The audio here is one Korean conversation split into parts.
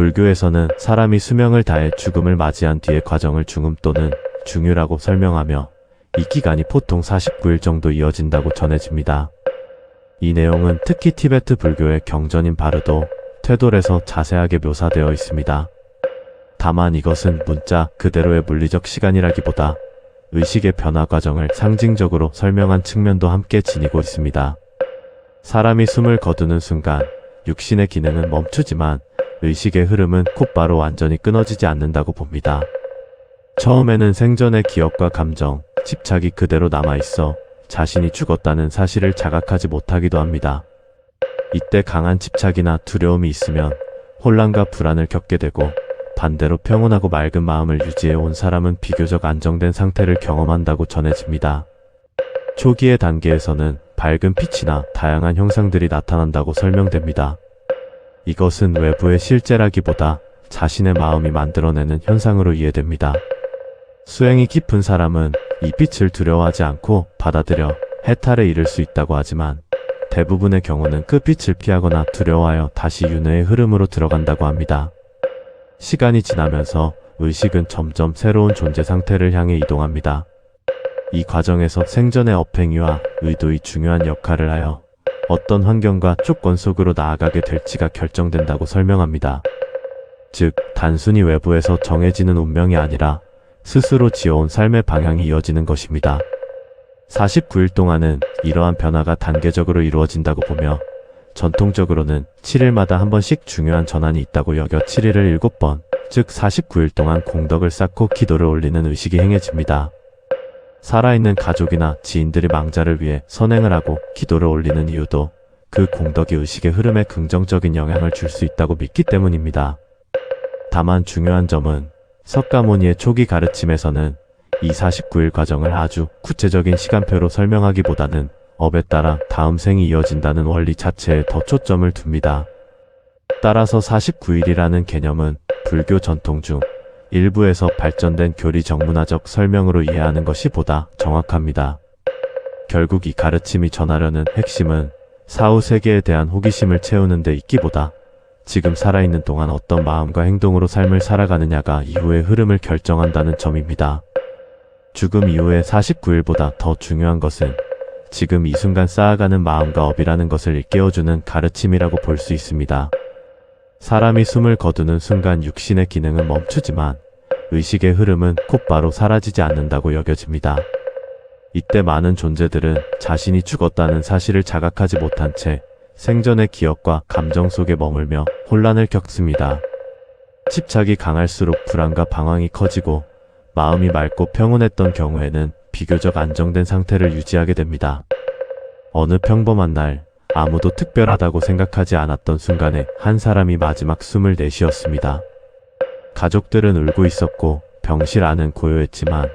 불교에서는 사람이 수명을 다해 죽음을 맞이한 뒤의 과정을 중음 또는 중유라고 설명하며 이 기간이 보통 49일 정도 이어진다고 전해집니다. 이 내용은 특히 티베트 불교의 경전인 바르도, 퇴돌에서 자세하게 묘사되어 있습니다. 다만 이것은 문자 그대로의 물리적 시간이라기보다 의식의 변화 과정을 상징적으로 설명한 측면도 함께 지니고 있습니다. 사람이 숨을 거두는 순간 육신의 기능은 멈추지만 의식의 흐름은 곧바로 완전히 끊어지지 않는다고 봅니다. 처음에는 생전의 기억과 감정, 집착이 그대로 남아있어 자신이 죽었다는 사실을 자각하지 못하기도 합니다. 이때 강한 집착이나 두려움이 있으면 혼란과 불안을 겪게 되고, 반대로 평온하고 맑은 마음을 유지해 온 사람은 비교적 안정된 상태를 경험한다고 전해집니다. 초기의 단계에서는 밝은 빛이나 다양한 형상들이 나타난다고 설명됩니다. 이것은 외부의 실제라기보다 자신의 마음이 만들어내는 현상으로 이해됩니다. 수행이 깊은 사람은 이 빛을 두려워하지 않고 받아들여 해탈에 이를 수 있다고 하지만, 대부분의 경우는 그 빛을 피하거나 두려워하여 다시 윤회의 흐름으로 들어간다고 합니다. 시간이 지나면서 의식은 점점 새로운 존재 상태를 향해 이동합니다. 이 과정에서 생전의 업행위와 의도의 중요한 역할을 하여 어떤 환경과 조건 속으로 나아가게 될지가 결정된다고 설명합니다. 즉, 단순히 외부에서 정해지는 운명이 아니라 스스로 지어온 삶의 방향이 이어지는 것입니다. 49일 동안은 이러한 변화가 단계적으로 이루어진다고 보며, 전통적으로는 7일마다 한 번씩 중요한 전환이 있다고 여겨 7일을 7번, 즉 49일 동안 공덕을 쌓고 기도를 올리는 의식이 행해집니다. 살아있는 가족이나 지인들이 망자를 위해 선행을 하고 기도를 올리는 이유도 그 공덕이 의식의 흐름에 긍정적인 영향을 줄 수 있다고 믿기 때문입니다. 다만 중요한 점은 석가모니의 초기 가르침에서는 이 49일 과정을 아주 구체적인 시간표로 설명하기보다는 업에 따라 다음 생이 이어진다는 원리 자체에 더 초점을 둡니다. 따라서 49일이라는 개념은 불교 전통 중 일부에서 발전된 교리 정문화적 설명으로 이해하는 것이 보다 정확합니다. 결국 이 가르침이 전하려는 핵심은 사후 세계에 대한 호기심을 채우는 데 있기보다 지금 살아있는 동안 어떤 마음과 행동으로 삶을 살아가느냐가 이후의 흐름을 결정한다는 점입니다. 죽음 이후의 49일보다 더 중요한 것은 지금 이 순간 쌓아가는 마음과 업이라는 것을 일깨워주는 가르침이라고 볼 수 있습니다. 사람이 숨을 거두는 순간 육신의 기능은 멈추지만 의식의 흐름은 곧바로 사라지지 않는다고 여겨집니다. 이때 많은 존재들은 자신이 죽었다는 사실을 자각하지 못한 채 생전의 기억과 감정 속에 머물며 혼란을 겪습니다. 집착이 강할수록 불안과 방황이 커지고, 마음이 맑고 평온했던 경우에는 비교적 안정된 상태를 유지하게 됩니다. 어느 평범한 날, 아무도 특별하다고 생각하지 않았던 순간에 한 사람이 마지막 숨을 내쉬었습니다. 가족들은 울고 있었고 병실 안은 고요했지만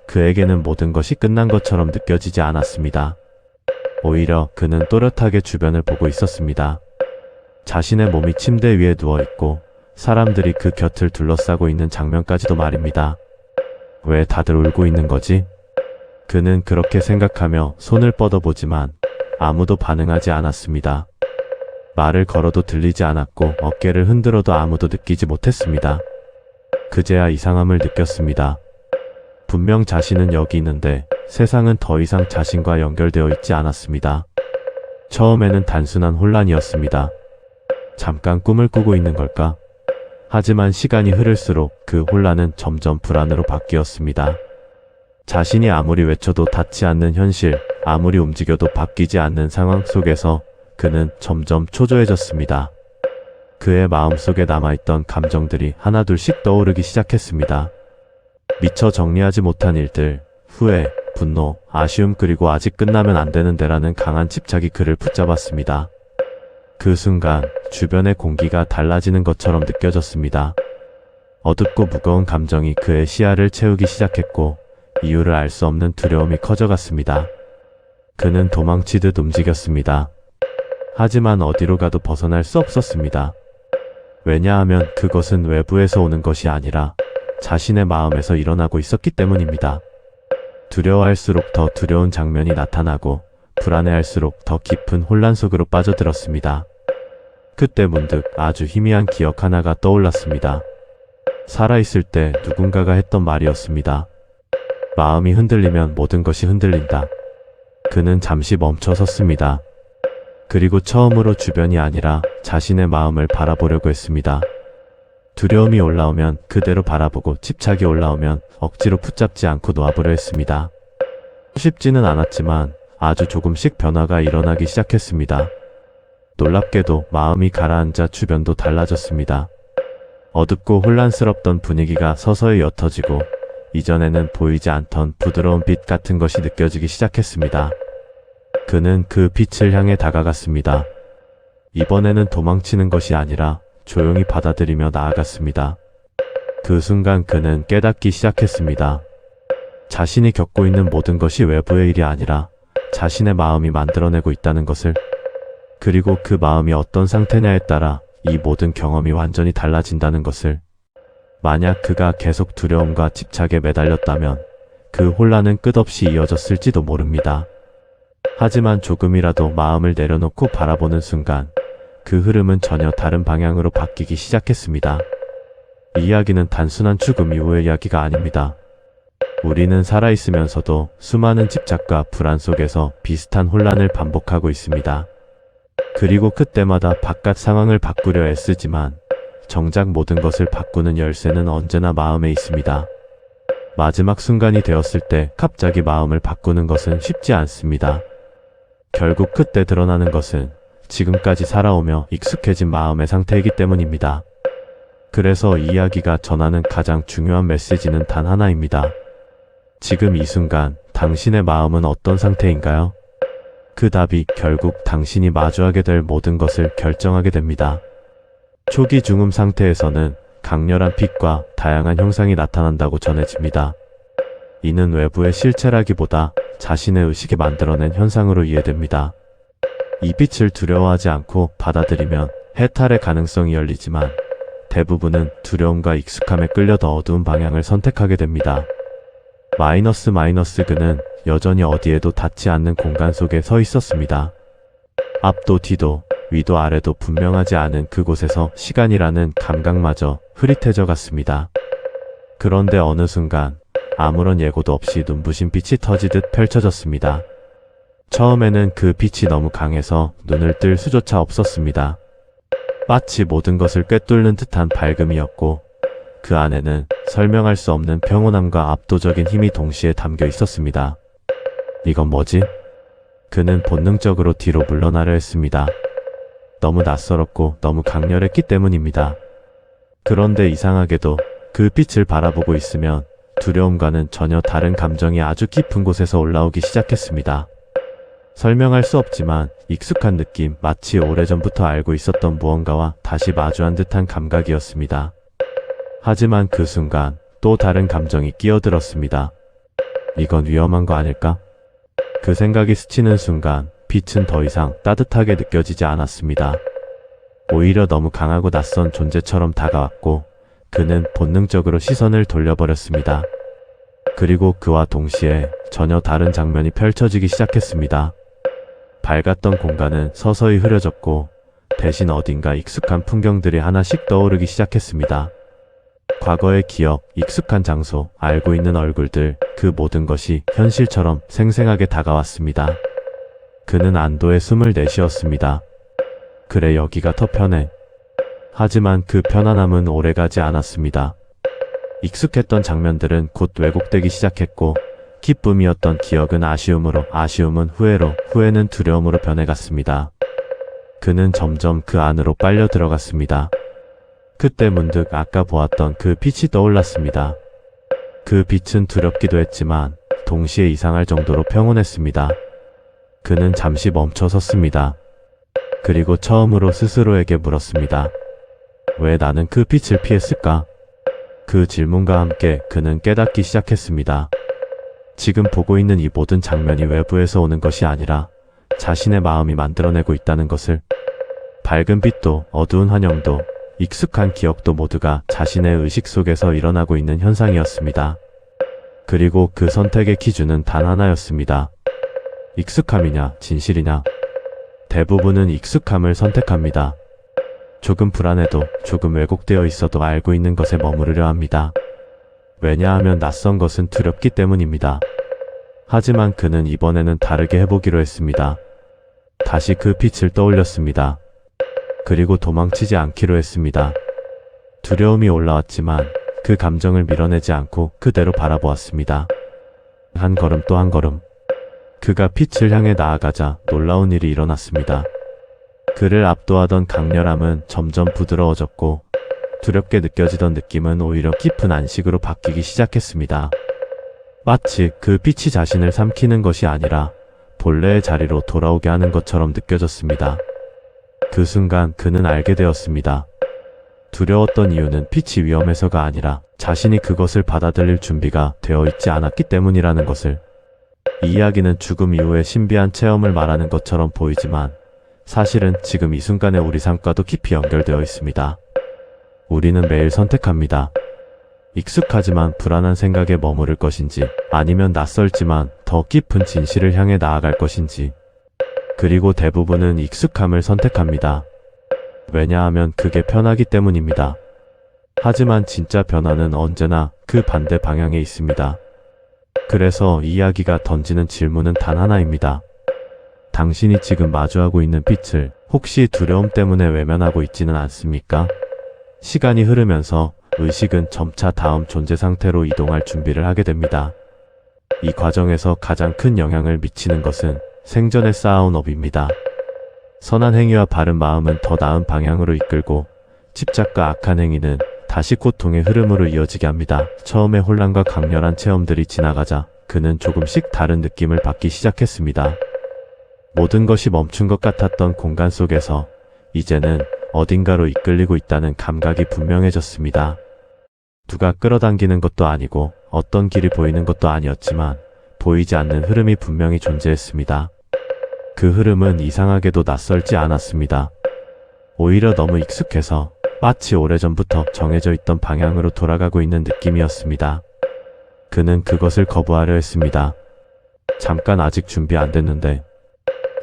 그에게는 모든 것이 끝난 것처럼 느껴지지 않았습니다. 오히려 그는 또렷하게 주변을 보고 있었습니다. 자신의 몸이 침대 위에 누워있고 사람들이 그 곁을 둘러싸고 있는 장면까지도 말입니다. 왜 다들 울고 있는 거지? 그는 그렇게 생각하며 손을 뻗어보지만 아무도 반응하지 않았습니다. 말을 걸어도 들리지 않았고 어깨를 흔들어도 아무도 느끼지 못했습니다. 그제야 이상함을 느꼈습니다. 분명 자신은 여기 있는데 세상은 더 이상 자신과 연결되어 있지 않았습니다. 처음에는 단순한 혼란이었습니다. 잠깐 꿈을 꾸고 있는 걸까? 하지만 시간이 흐를수록 그 혼란은 점점 불안으로 바뀌었습니다. 자신이 아무리 외쳐도 닿지 않는 현실, 아무리 움직여도 바뀌지 않는 상황 속에서 그는 점점 초조해졌습니다. 그의 마음속에 남아있던 감정들이 하나둘씩 떠오르기 시작했습니다. 미처 정리하지 못한 일들, 후회, 분노, 아쉬움 그리고 아직 끝나면 안 되는데라는 강한 집착이 그를 붙잡았습니다. 그 순간 주변의 공기가 달라지는 것처럼 느껴졌습니다. 어둡고 무거운 감정이 그의 시야를 채우기 시작했고 이유를 알 수 없는 두려움이 커져갔습니다. 그는 도망치듯 움직였습니다. 하지만 어디로 가도 벗어날 수 없었습니다. 왜냐하면 그것은 외부에서 오는 것이 아니라 자신의 마음에서 일어나고 있었기 때문입니다. 두려워할수록 더 두려운 장면이 나타나고 불안해할수록 더 깊은 혼란 속으로 빠져들었습니다. 그때 문득 아주 희미한 기억 하나가 떠올랐습니다. 살아있을 때 누군가가 했던 말이었습니다. 마음이 흔들리면 모든 것이 흔들린다. 그는 잠시 멈춰 섰습니다. 그리고 처음으로 주변이 아니라 자신의 마음을 바라보려고 했습니다. 두려움이 올라오면 그대로 바라보고 집착이 올라오면 억지로 붙잡지 않고 놓아보려 했습니다. 쉽지는 않았지만 아주 조금씩 변화가 일어나기 시작했습니다. 놀랍게도 마음이 가라앉아 주변도 달라졌습니다. 어둡고 혼란스럽던 분위기가 서서히 옅어지고 이전에는 보이지 않던 부드러운 빛 같은 것이 느껴지기 시작했습니다. 그는 그 빛을 향해 다가갔습니다. 이번에는 도망치는 것이 아니라 조용히 받아들이며 나아갔습니다. 그 순간 그는 깨닫기 시작했습니다. 자신이 겪고 있는 모든 것이 외부의 일이 아니라 자신의 마음이 만들어내고 있다는 것을, 그리고 그 마음이 어떤 상태냐에 따라 이 모든 경험이 완전히 달라진다는 것을. 만약 그가 계속 두려움과 집착에 매달렸다면 그 혼란은 끝없이 이어졌을지도 모릅니다. 하지만 조금이라도 마음을 내려놓고 바라보는 순간 그 흐름은 전혀 다른 방향으로 바뀌기 시작했습니다. 이 이야기는 단순한 죽음 이후의 이야기가 아닙니다. 우리는 살아있으면서도 수많은 집착과 불안 속에서 비슷한 혼란을 반복하고 있습니다. 그리고 그때마다 바깥 상황을 바꾸려 애쓰지만 정작 모든 것을 바꾸는 열쇠는 언제나 마음에 있습니다. 마지막 순간이 되었을 때 갑자기 마음을 바꾸는 것은 쉽지 않습니다. 결국 그때 드러나는 것은 지금까지 살아오며 익숙해진 마음의 상태이기 때문입니다. 그래서 이 이야기가 전하는 가장 중요한 메시지는 단 하나입니다. 지금 이 순간 당신의 마음은 어떤 상태인가요? 그 답이 결국 당신이 마주하게 될 모든 것을 결정하게 됩니다. 초기 중음 상태에서는 강렬한 빛과 다양한 형상이 나타난다고 전해집니다. 이는 외부의 실체라기보다 자신의 의식이 만들어낸 현상으로 이해됩니다. 이 빛을 두려워하지 않고 받아들이면 해탈의 가능성이 열리지만 대부분은 두려움과 익숙함에 끌려 더 어두운 방향을 선택하게 됩니다. 그는 여전히 어디에도 닿지 않는 공간 속에 서 있었습니다. 앞도 뒤도 위도 아래도 분명하지 않은 그곳에서 시간이라는 감각마저 흐릿해져 갔습니다. 그런데 어느 순간 아무런 예고도 없이 눈부신 빛이 터지듯 펼쳐졌습니다. 처음에는 그 빛이 너무 강해서 눈을 뜰 수조차 없었습니다. 마치 모든 것을 꿰뚫는 듯한 밝음이었고 그 안에는 설명할 수 없는 평온함과 압도적인 힘이 동시에 담겨 있었습니다. 이건 뭐지? 그는 본능적으로 뒤로 물러나려 했습니다. 너무 낯설었고 너무 강렬했기 때문입니다. 그런데 이상하게도 그 빛을 바라보고 있으면 두려움과는 전혀 다른 감정이 아주 깊은 곳에서 올라오기 시작했습니다. 설명할 수 없지만 익숙한 느낌, 마치 오래전부터 알고 있었던 무언가와 다시 마주한 듯한 감각이었습니다. 하지만 그 순간 또 다른 감정이 끼어들었습니다. 이건 위험한 거 아닐까? 그 생각이 스치는 순간 빛은 더 이상 따뜻하게 느껴지지 않았습니다. 오히려 너무 강하고 낯선 존재처럼 다가왔고 그는 본능적으로 시선을 돌려버렸습니다. 그리고 그와 동시에 전혀 다른 장면이 펼쳐지기 시작했습니다. 밝았던 공간은 서서히 흐려졌고 대신 어딘가 익숙한 풍경들이 하나씩 떠오르기 시작했습니다. 과거의 기억, 익숙한 장소, 알고 있는 얼굴들, 그 모든 것이 현실처럼 생생하게 다가왔습니다. 그는 안도의 숨을 내쉬었습니다. 그래, 여기가 더 편해. 하지만 그 편안함은 오래가지 않았습니다. 익숙했던 장면들은 곧 왜곡되기 시작했고 기쁨이었던 기억은 아쉬움으로, 아쉬움은 후회로, 후회는 두려움으로 변해갔습니다. 그는 점점 그 안으로 빨려 들어갔습니다. 그때 문득 아까 보았던 그 빛이 떠올랐습니다. 그 빛은 두렵기도 했지만 동시에 이상할 정도로 평온했습니다. 그는 잠시 멈춰 섰습니다. 그리고 처음으로 스스로에게 물었습니다. 왜 나는 그 빛을 피했을까? 그 질문과 함께 그는 깨닫기 시작했습니다. 지금 보고 있는 이 모든 장면이 외부에서 오는 것이 아니라 자신의 마음이 만들어내고 있다는 것을. 밝은 빛도 어두운 환영도 익숙한 기억도 모두가 자신의 의식 속에서 일어나고 있는 현상이었습니다. 그리고 그 선택의 기준은 단 하나였습니다. 익숙함이냐, 진실이냐. 대부분은 익숙함을 선택합니다. 조금 불안해도 조금 왜곡되어 있어도 알고 있는 것에 머무르려 합니다. 왜냐하면 낯선 것은 두렵기 때문입니다. 하지만 그는 이번에는 다르게 해보기로 했습니다. 다시 그 빛을 떠올렸습니다. 그리고 도망치지 않기로 했습니다. 두려움이 올라왔지만 그 감정을 밀어내지 않고 그대로 바라보았습니다. 한 걸음 또 한 걸음. 그가 빛을 향해 나아가자 놀라운 일이 일어났습니다. 그를 압도하던 강렬함은 점점 부드러워졌고 두렵게 느껴지던 느낌은 오히려 깊은 안식으로 바뀌기 시작했습니다. 마치 그 빛이 자신을 삼키는 것이 아니라 본래의 자리로 돌아오게 하는 것처럼 느껴졌습니다. 그 순간 그는 알게 되었습니다. 두려웠던 이유는 빛이 위험해서가 아니라 자신이 그것을 받아들일 준비가 되어 있지 않았기 때문이라는 것을. 이 이야기는 죽음 이후의 신비한 체험을 말하는 것처럼 보이지만 사실은 지금 이 순간의 우리 삶과도 깊이 연결되어 있습니다. 우리는 매일 선택합니다. 익숙하지만 불안한 생각에 머무를 것인지 아니면 낯설지만 더 깊은 진실을 향해 나아갈 것인지. 그리고 대부분은 익숙함을 선택합니다. 왜냐하면 그게 편하기 때문입니다. 하지만 진짜 변화는 언제나 그 반대 방향에 있습니다. 그래서 이 이야기가 던지는 질문은 단 하나입니다. 당신이 지금 마주하고 있는 빛을 혹시 두려움 때문에 외면하고 있지는 않습니까? 시간이 흐르면서 의식은 점차 다음 존재 상태로 이동할 준비를 하게 됩니다. 이 과정에서 가장 큰 영향을 미치는 것은 생전에 쌓아온 업입니다. 선한 행위와 바른 마음은 더 나은 방향으로 이끌고 집착과 악한 행위는 다시 고통의 흐름으로 이어지게 합니다. 처음에 혼란과 강렬한 체험들이 지나가자 그는 조금씩 다른 느낌을 받기 시작했습니다. 모든 것이 멈춘 것 같았던 공간 속에서 이제는 어딘가로 이끌리고 있다는 감각이 분명해졌습니다. 누가 끌어당기는 것도 아니고 어떤 길이 보이는 것도 아니었지만 보이지 않는 흐름이 분명히 존재했습니다. 그 흐름은 이상하게도 낯설지 않았습니다. 오히려 너무 익숙해서 마치 오래전부터 정해져 있던 방향으로 돌아가고 있는 느낌이었습니다. 그는 그것을 거부하려 했습니다. 잠깐 아직 준비 안 됐는데.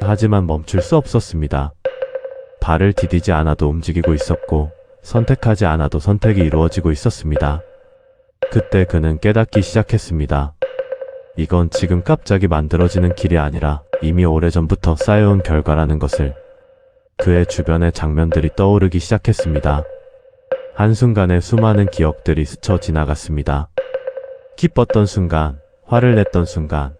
하지만 멈출 수 없었습니다. 발을 디디지 않아도 움직이고 있었고 선택하지 않아도 선택이 이루어지고 있었습니다. 그때 그는 깨닫기 시작했습니다. 이건 지금 갑자기 만들어지는 길이 아니라 이미 오래전부터 쌓여온 결과라는 것을. 그의 주변의 장면들이 떠오르기 시작했습니다. 한순간에 수많은 기억들이 스쳐 지나갔습니다. 기뻤던 순간, 화를 냈던 순간,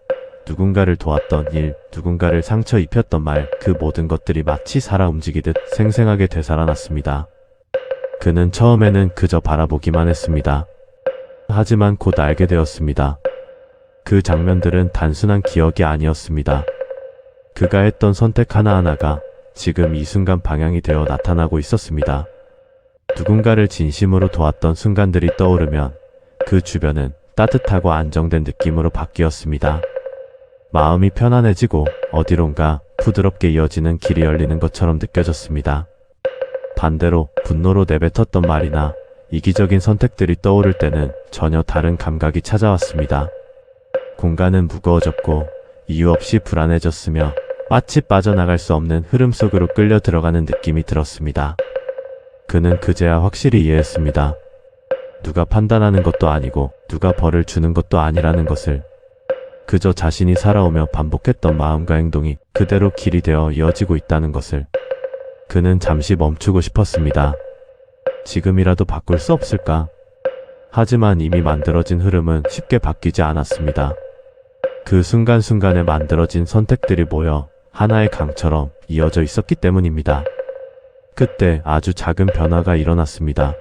누군가를 도왔던 일, 누군가를 상처 입혔던 말, 그 모든 것들이 마치 살아 움직이듯 생생하게 되살아났습니다. 그는 처음에는 그저 바라보기만 했습니다. 하지만 곧 알게 되었습니다. 그 장면들은 단순한 기억이 아니었습니다. 그가 했던 선택 하나하나가 지금 이 순간 방향이 되어 나타나고 있었습니다. 누군가를 진심으로 도왔던 순간들이 떠오르면 그 주변은 따뜻하고 안정된 느낌으로 바뀌었습니다. 마음이 편안해지고 어디론가 부드럽게 이어지는 길이 열리는 것처럼 느껴졌습니다. 반대로 분노로 내뱉었던 말이나 이기적인 선택들이 떠오를 때는 전혀 다른 감각이 찾아왔습니다. 공간은 무거워졌고 이유 없이 불안해졌으며 마치 빠져나갈 수 없는 흐름 속으로 끌려 들어가는 느낌이 들었습니다. 그는 그제야 확실히 이해했습니다. 누가 판단하는 것도 아니고 누가 벌을 주는 것도 아니라는 것을. 그저 자신이 살아오며 반복했던 마음과 행동이 그대로 길이 되어 이어지고 있다는 것을. 그는 잠시 멈추고 싶었습니다. 지금이라도 바꿀 수 없을까? 하지만 이미 만들어진 흐름은 쉽게 바뀌지 않았습니다. 그 순간순간에 만들어진 선택들이 모여 하나의 강처럼 이어져 있었기 때문입니다. 그때 아주 작은 변화가 일어났습니다.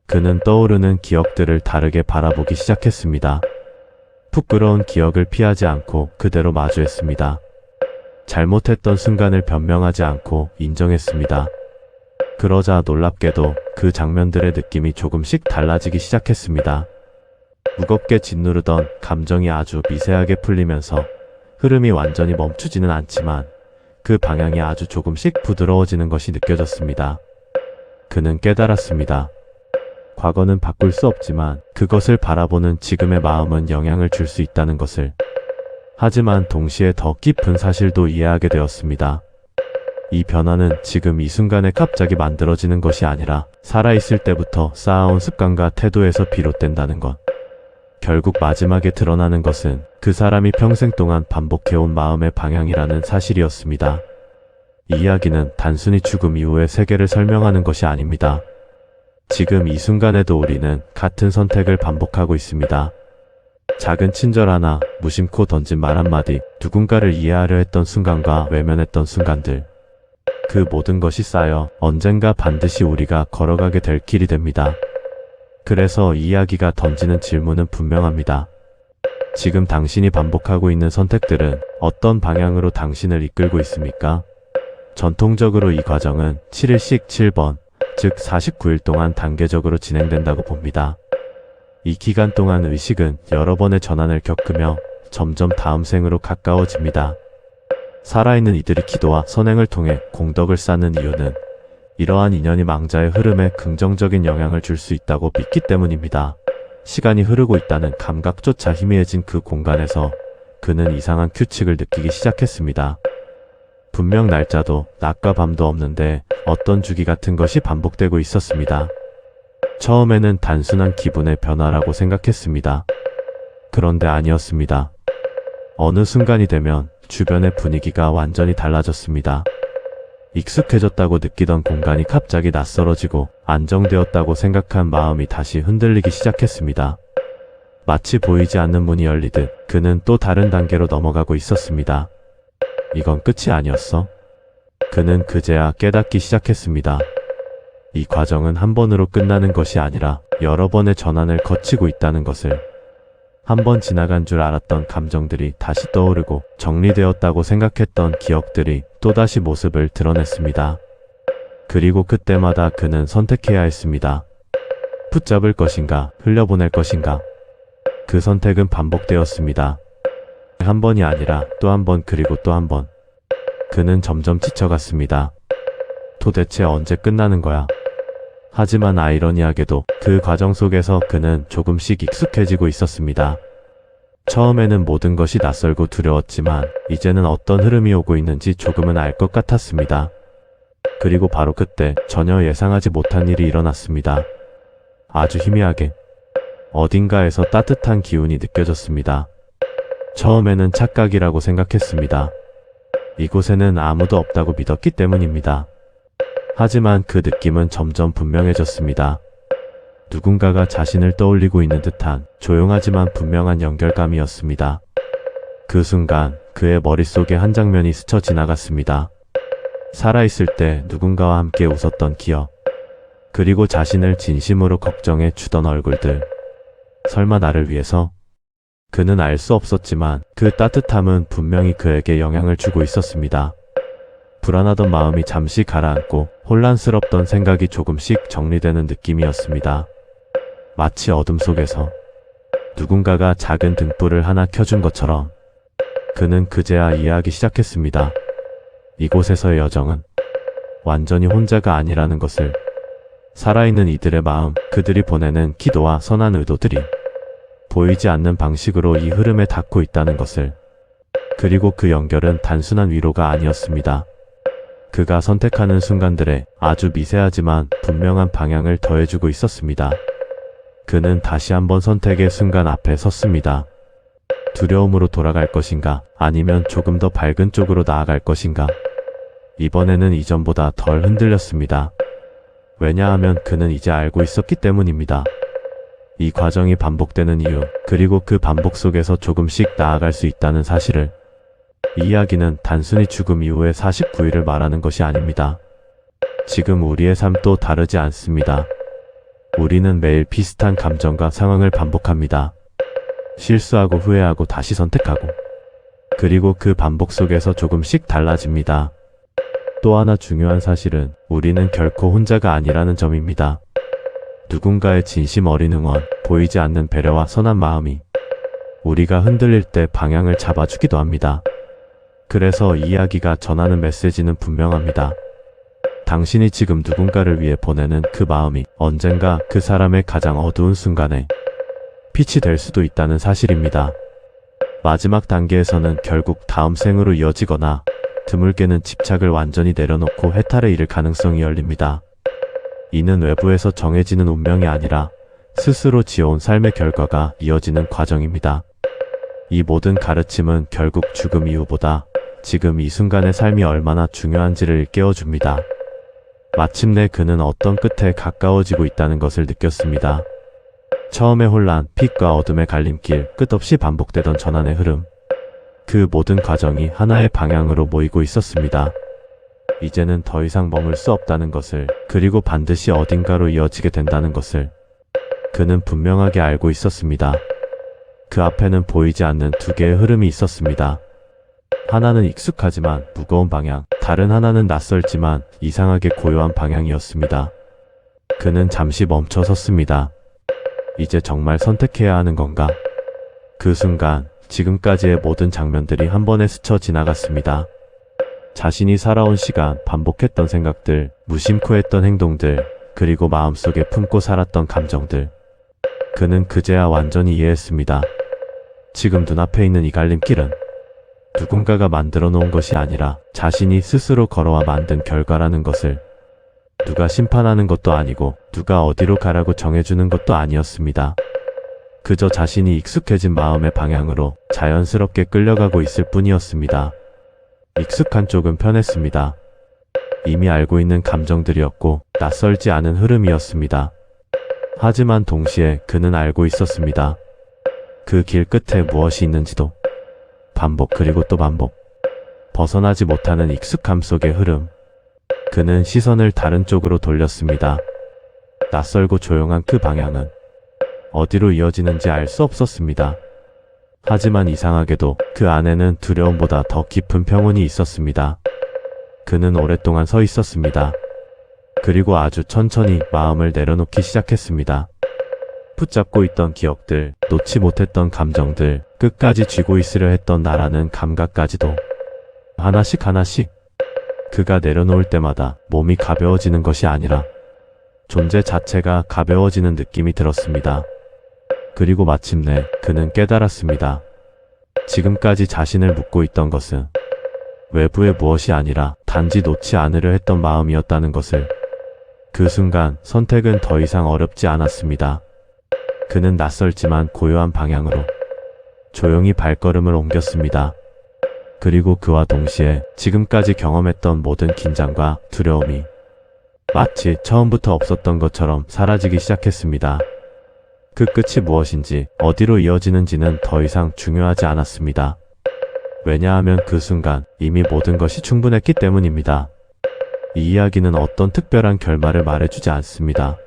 그는 떠오르는 기억들을 다르게 바라보기 시작했습니다. 부끄러운 기억을 피하지 않고 그대로 마주했습니다. 잘못했던 순간을 변명하지 않고 인정했습니다. 그러자 놀랍게도 그 장면들의 느낌이 조금씩 달라지기 시작했습니다. 무겁게 짓누르던 감정이 아주 미세하게 풀리면서 흐름이 완전히 멈추지는 않지만 그 방향이 아주 조금씩 부드러워지는 것이 느껴졌습니다. 그는 깨달았습니다. 과거는 바꿀 수 없지만 그것을 바라보는 지금의 마음은 영향을 줄 수 있다는 것을. 하지만 동시에 더 깊은 사실도 이해하게 되었습니다. 이 변화는 지금 이 순간에 갑자기 만들어지는 것이 아니라 살아있을 때부터 쌓아온 습관과 태도에서 비롯된다는 것. 결국 마지막에 드러나는 것은 그 사람이 평생 동안 반복해온 마음의 방향이라는 사실이었습니다. 이 이야기는 단순히 죽음 이후의 세계를 설명하는 것이 아닙니다. 지금 이 순간에도 우리는 같은 선택을 반복하고 있습니다. 작은 친절 하나, 무심코 던진 말 한마디, 누군가를 이해하려 했던 순간과 외면했던 순간들. 그 모든 것이 쌓여 언젠가 반드시 우리가 걸어가게 될 길이 됩니다. 그래서 이 이야기가 던지는 질문은 분명합니다. 지금 당신이 반복하고 있는 선택들은 어떤 방향으로 당신을 이끌고 있습니까? 전통적으로 이 과정은 7일씩 7번, 즉 49일 동안 단계적으로 진행된다고 봅니다. 이 기간 동안 의식은 여러 번의 전환을 겪으며 점점 다음 생으로 가까워집니다. 살아있는 이들이 기도와 선행을 통해 공덕을 쌓는 이유는 이러한 인연이 망자의 흐름에 긍정적인 영향을 줄 수 있다고 믿기 때문입니다. 시간이 흐르고 있다는 감각조차 희미해진 그 공간에서 그는 이상한 규칙을 느끼기 시작했습니다. 분명 날짜도 낮과 밤도 없는데 어떤 주기 같은 것이 반복되고 있었습니다. 처음에는 단순한 기분의 변화라고 생각했습니다. 그런데 아니었습니다. 어느 순간이 되면 주변의 분위기가 완전히 달라졌습니다. 익숙해졌다고 느끼던 공간이 갑자기 낯설어지고 안정되었다고 생각한 마음이 다시 흔들리기 시작했습니다. 마치 보이지 않는 문이 열리듯 그는 또 다른 단계로 넘어가고 있었습니다. 이건 끝이 아니었어? 그는 그제야 깨닫기 시작했습니다. 이 과정은 한 번으로 끝나는 것이 아니라 여러 번의 전환을 거치고 있다는 것을. 한 번 지나간 줄 알았던 감정들이 다시 떠오르고 정리되었다고 생각했던 기억들이 또다시 모습을 드러냈습니다. 그리고 그때마다 그는 선택해야 했습니다. 붙잡을 것인가, 흘려보낼 것인가. 그 선택은 반복되었습니다. 한 번이 아니라 또 한 번, 그리고 또 한 번. 그는 점점 지쳐갔습니다. 도대체 언제 끝나는 거야? 하지만 아이러니하게도 그 과정 속에서 그는 조금씩 익숙해지고 있었습니다. 처음에는 모든 것이 낯설고 두려웠지만 이제는 어떤 흐름이 오고 있는지 조금은 알 것 같았습니다. 그리고 바로 그때 전혀 예상하지 못한 일이 일어났습니다. 아주 희미하게 어딘가에서 따뜻한 기운이 느껴졌습니다. 처음에는 착각이라고 생각했습니다. 이곳에는 아무도 없다고 믿었기 때문입니다. 하지만 그 느낌은 점점 분명해졌습니다. 누군가가 자신을 떠올리고 있는 듯한 조용하지만 분명한 연결감이었습니다. 그 순간 그의 머릿속에 한 장면이 스쳐 지나갔습니다. 살아있을 때 누군가와 함께 웃었던 기억. 그리고 자신을 진심으로 걱정해 주던 얼굴들. 설마 나를 위해서? 그는 알 수 없었지만 그 따뜻함은 분명히 그에게 영향을 주고 있었습니다. 불안하던 마음이 잠시 가라앉고 혼란스럽던 생각이 조금씩 정리되는 느낌이었습니다. 마치 어둠 속에서 누군가가 작은 등불을 하나 켜준 것처럼 그는 그제야 이해하기 시작했습니다. 이곳에서의 여정은 완전히 혼자가 아니라는 것을. 살아있는 이들의 마음, 그들이 보내는 기도와 선한 의도들이 보이지 않는 방식으로 이 흐름에 닿고 있다는 것을. 그리고 그 연결은 단순한 위로가 아니었습니다. 그가 선택하는 순간들에 아주 미세하지만 분명한 방향을 더해주고 있었습니다. 그는 다시 한번 선택의 순간 앞에 섰습니다. 두려움으로 돌아갈 것인가, 아니면 조금 더 밝은 쪽으로 나아갈 것인가. 이번에는 이전보다 덜 흔들렸습니다. 왜냐하면 그는 이제 알고 있었기 때문입니다. 이 과정이 반복되는 이유, 그리고 그 반복 속에서 조금씩 나아갈 수 있다는 사실을. 이 이야기는 단순히 죽음 이후의 49일을 말하는 것이 아닙니다. 지금 우리의 삶도 다르지 않습니다. 우리는 매일 비슷한 감정과 상황을 반복합니다. 실수하고 후회하고 다시 선택하고. 그리고 그 반복 속에서 조금씩 달라집니다. 또 하나 중요한 사실은 우리는 결코 혼자가 아니라는 점입니다. 누군가의 진심 어린 응원, 보이지 않는 배려와 선한 마음이 우리가 흔들릴 때 방향을 잡아주기도 합니다. 그래서 이 이야기가 전하는 메시지는 분명합니다. 당신이 지금 누군가를 위해 보내는 그 마음이 언젠가 그 사람의 가장 어두운 순간에 빛이 될 수도 있다는 사실입니다. 마지막 단계에서는 결국 다음 생으로 이어지거나 드물게는 집착을 완전히 내려놓고 해탈에 이를 가능성이 열립니다. 이는 외부에서 정해지는 운명이 아니라 스스로 지어온 삶의 결과가 이어지는 과정입니다. 이 모든 가르침은 결국 죽음 이후보다 지금 이 순간의 삶이 얼마나 중요한지를 일깨워줍니다. 마침내 그는 어떤 끝에 가까워지고 있다는 것을 느꼈습니다. 처음의 혼란, 빛과 어둠의 갈림길, 끝없이 반복되던 전환의 흐름. 그 모든 과정이 하나의 방향으로 모이고 있었습니다. 이제는 더 이상 머물 수 없다는 것을, 그리고 반드시 어딘가로 이어지게 된다는 것을 그는 분명하게 알고 있었습니다. 그 앞에는 보이지 않는 두 개의 흐름이 있었습니다. 하나는 익숙하지만 무거운 방향, 다른 하나는 낯설지만 이상하게 고요한 방향이었습니다. 그는 잠시 멈춰 섰습니다. 이제 정말 선택해야 하는 건가? 그 순간 지금까지의 모든 장면들이 한 번에 스쳐 지나갔습니다. 자신이 살아온 시간, 반복했던 생각들, 무심코 했던 행동들, 그리고 마음속에 품고 살았던 감정들. 그는 그제야 완전히 이해했습니다. 지금 눈앞에 있는 이 갈림길은 누군가가 만들어 놓은 것이 아니라 자신이 스스로 걸어와 만든 결과라는 것을, 누가 심판하는 것도 아니고 누가 어디로 가라고 정해주는 것도 아니었습니다. 그저 자신이 익숙해진 마음의 방향으로 자연스럽게 끌려가고 있을 뿐이었습니다. 익숙한 쪽은 편했습니다. 이미 알고 있는 감정들이었고 낯설지 않은 흐름이었습니다. 하지만 동시에 그는 알고 있었습니다. 그 길 끝에 무엇이 있는지도. 반복 그리고 또 반복. 벗어나지 못하는 익숙함 속의 흐름. 그는 시선을 다른 쪽으로 돌렸습니다. 낯설고 조용한 그 방향은 어디로 이어지는지 알 수 없었습니다. 하지만 이상하게도 그 안에는 두려움보다 더 깊은 평온이 있었습니다. 그는 오랫동안 서 있었습니다. 그리고 아주 천천히 마음을 내려놓기 시작했습니다. 붙잡고 있던 기억들, 놓지 못했던 감정들, 끝까지 쥐고 있으려 했던 나라는 감각까지도 하나씩 하나씩. 그가 내려놓을 때마다 몸이 가벼워지는 것이 아니라 존재 자체가 가벼워지는 느낌이 들었습니다. 그리고 마침내 그는 깨달았습니다. 지금까지 자신을 묶고 있던 것은 외부의 무엇이 아니라 단지 놓지 않으려 했던 마음이었다는 것을. 그 순간 선택은 더 이상 어렵지 않았습니다. 그는 낯설지만 고요한 방향으로 조용히 발걸음을 옮겼습니다. 그리고 그와 동시에 지금까지 경험했던 모든 긴장과 두려움이 마치 처음부터 없었던 것처럼 사라지기 시작했습니다. 그 끝이 무엇인지, 어디로 이어지는지는 더 이상 중요하지 않았습니다. 왜냐하면 그 순간 이미 모든 것이 충분했기 때문입니다. 이 이야기는 어떤 특별한 결말을 말해주지 않습니다.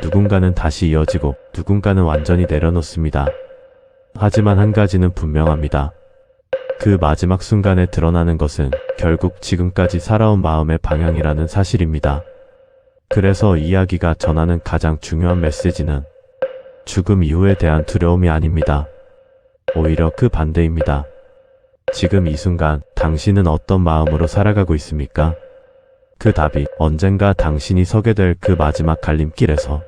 누군가는 다시 이어지고 누군가는 완전히 내려놓습니다. 하지만 한 가지는 분명합니다. 그 마지막 순간에 드러나는 것은 결국 지금까지 살아온 마음의 방향이라는 사실입니다. 그래서 이 이야기가 전하는 가장 중요한 메시지는 죽음 이후에 대한 두려움이 아닙니다. 오히려 그 반대입니다. 지금 이 순간 당신은 어떤 마음으로 살아가고 있습니까? 그 답이 언젠가 당신이 서게 될 그 마지막 갈림길에서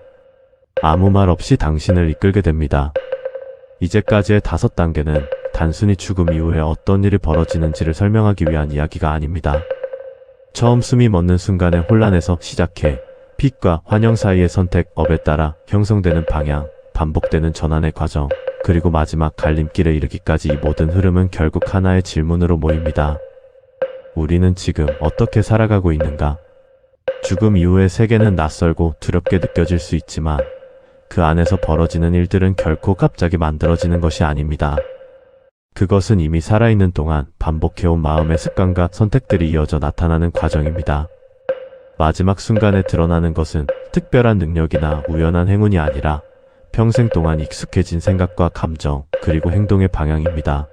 아무 말 없이 당신을 이끌게 됩니다. 이제까지의 5단계는 단순히 죽음 이후에 어떤 일이 벌어지는지를 설명하기 위한 이야기가 아닙니다. 처음 숨이 멎는 순간의 혼란에서 시작해 빛과 환영 사이의 선택업에 따라 형성되는 방향, 반복되는 전환의 과정, 그리고 마지막 갈림길에 이르기까지 이 모든 흐름은 결국 하나의 질문으로 모입니다. 우리는 지금 어떻게 살아가고 있는가? 죽음 이후의 세계는 낯설고 두렵게 느껴질 수 있지만 그 안에서 벌어지는 일들은 결코 갑자기 만들어지는 것이 아닙니다. 그것은 이미 살아있는 동안 반복해온 마음의 습관과 선택들이 이어져 나타나는 과정입니다. 마지막 순간에 드러나는 것은 특별한 능력이나 우연한 행운이 아니라 평생 동안 익숙해진 생각과 감정, 그리고 행동의 방향입니다.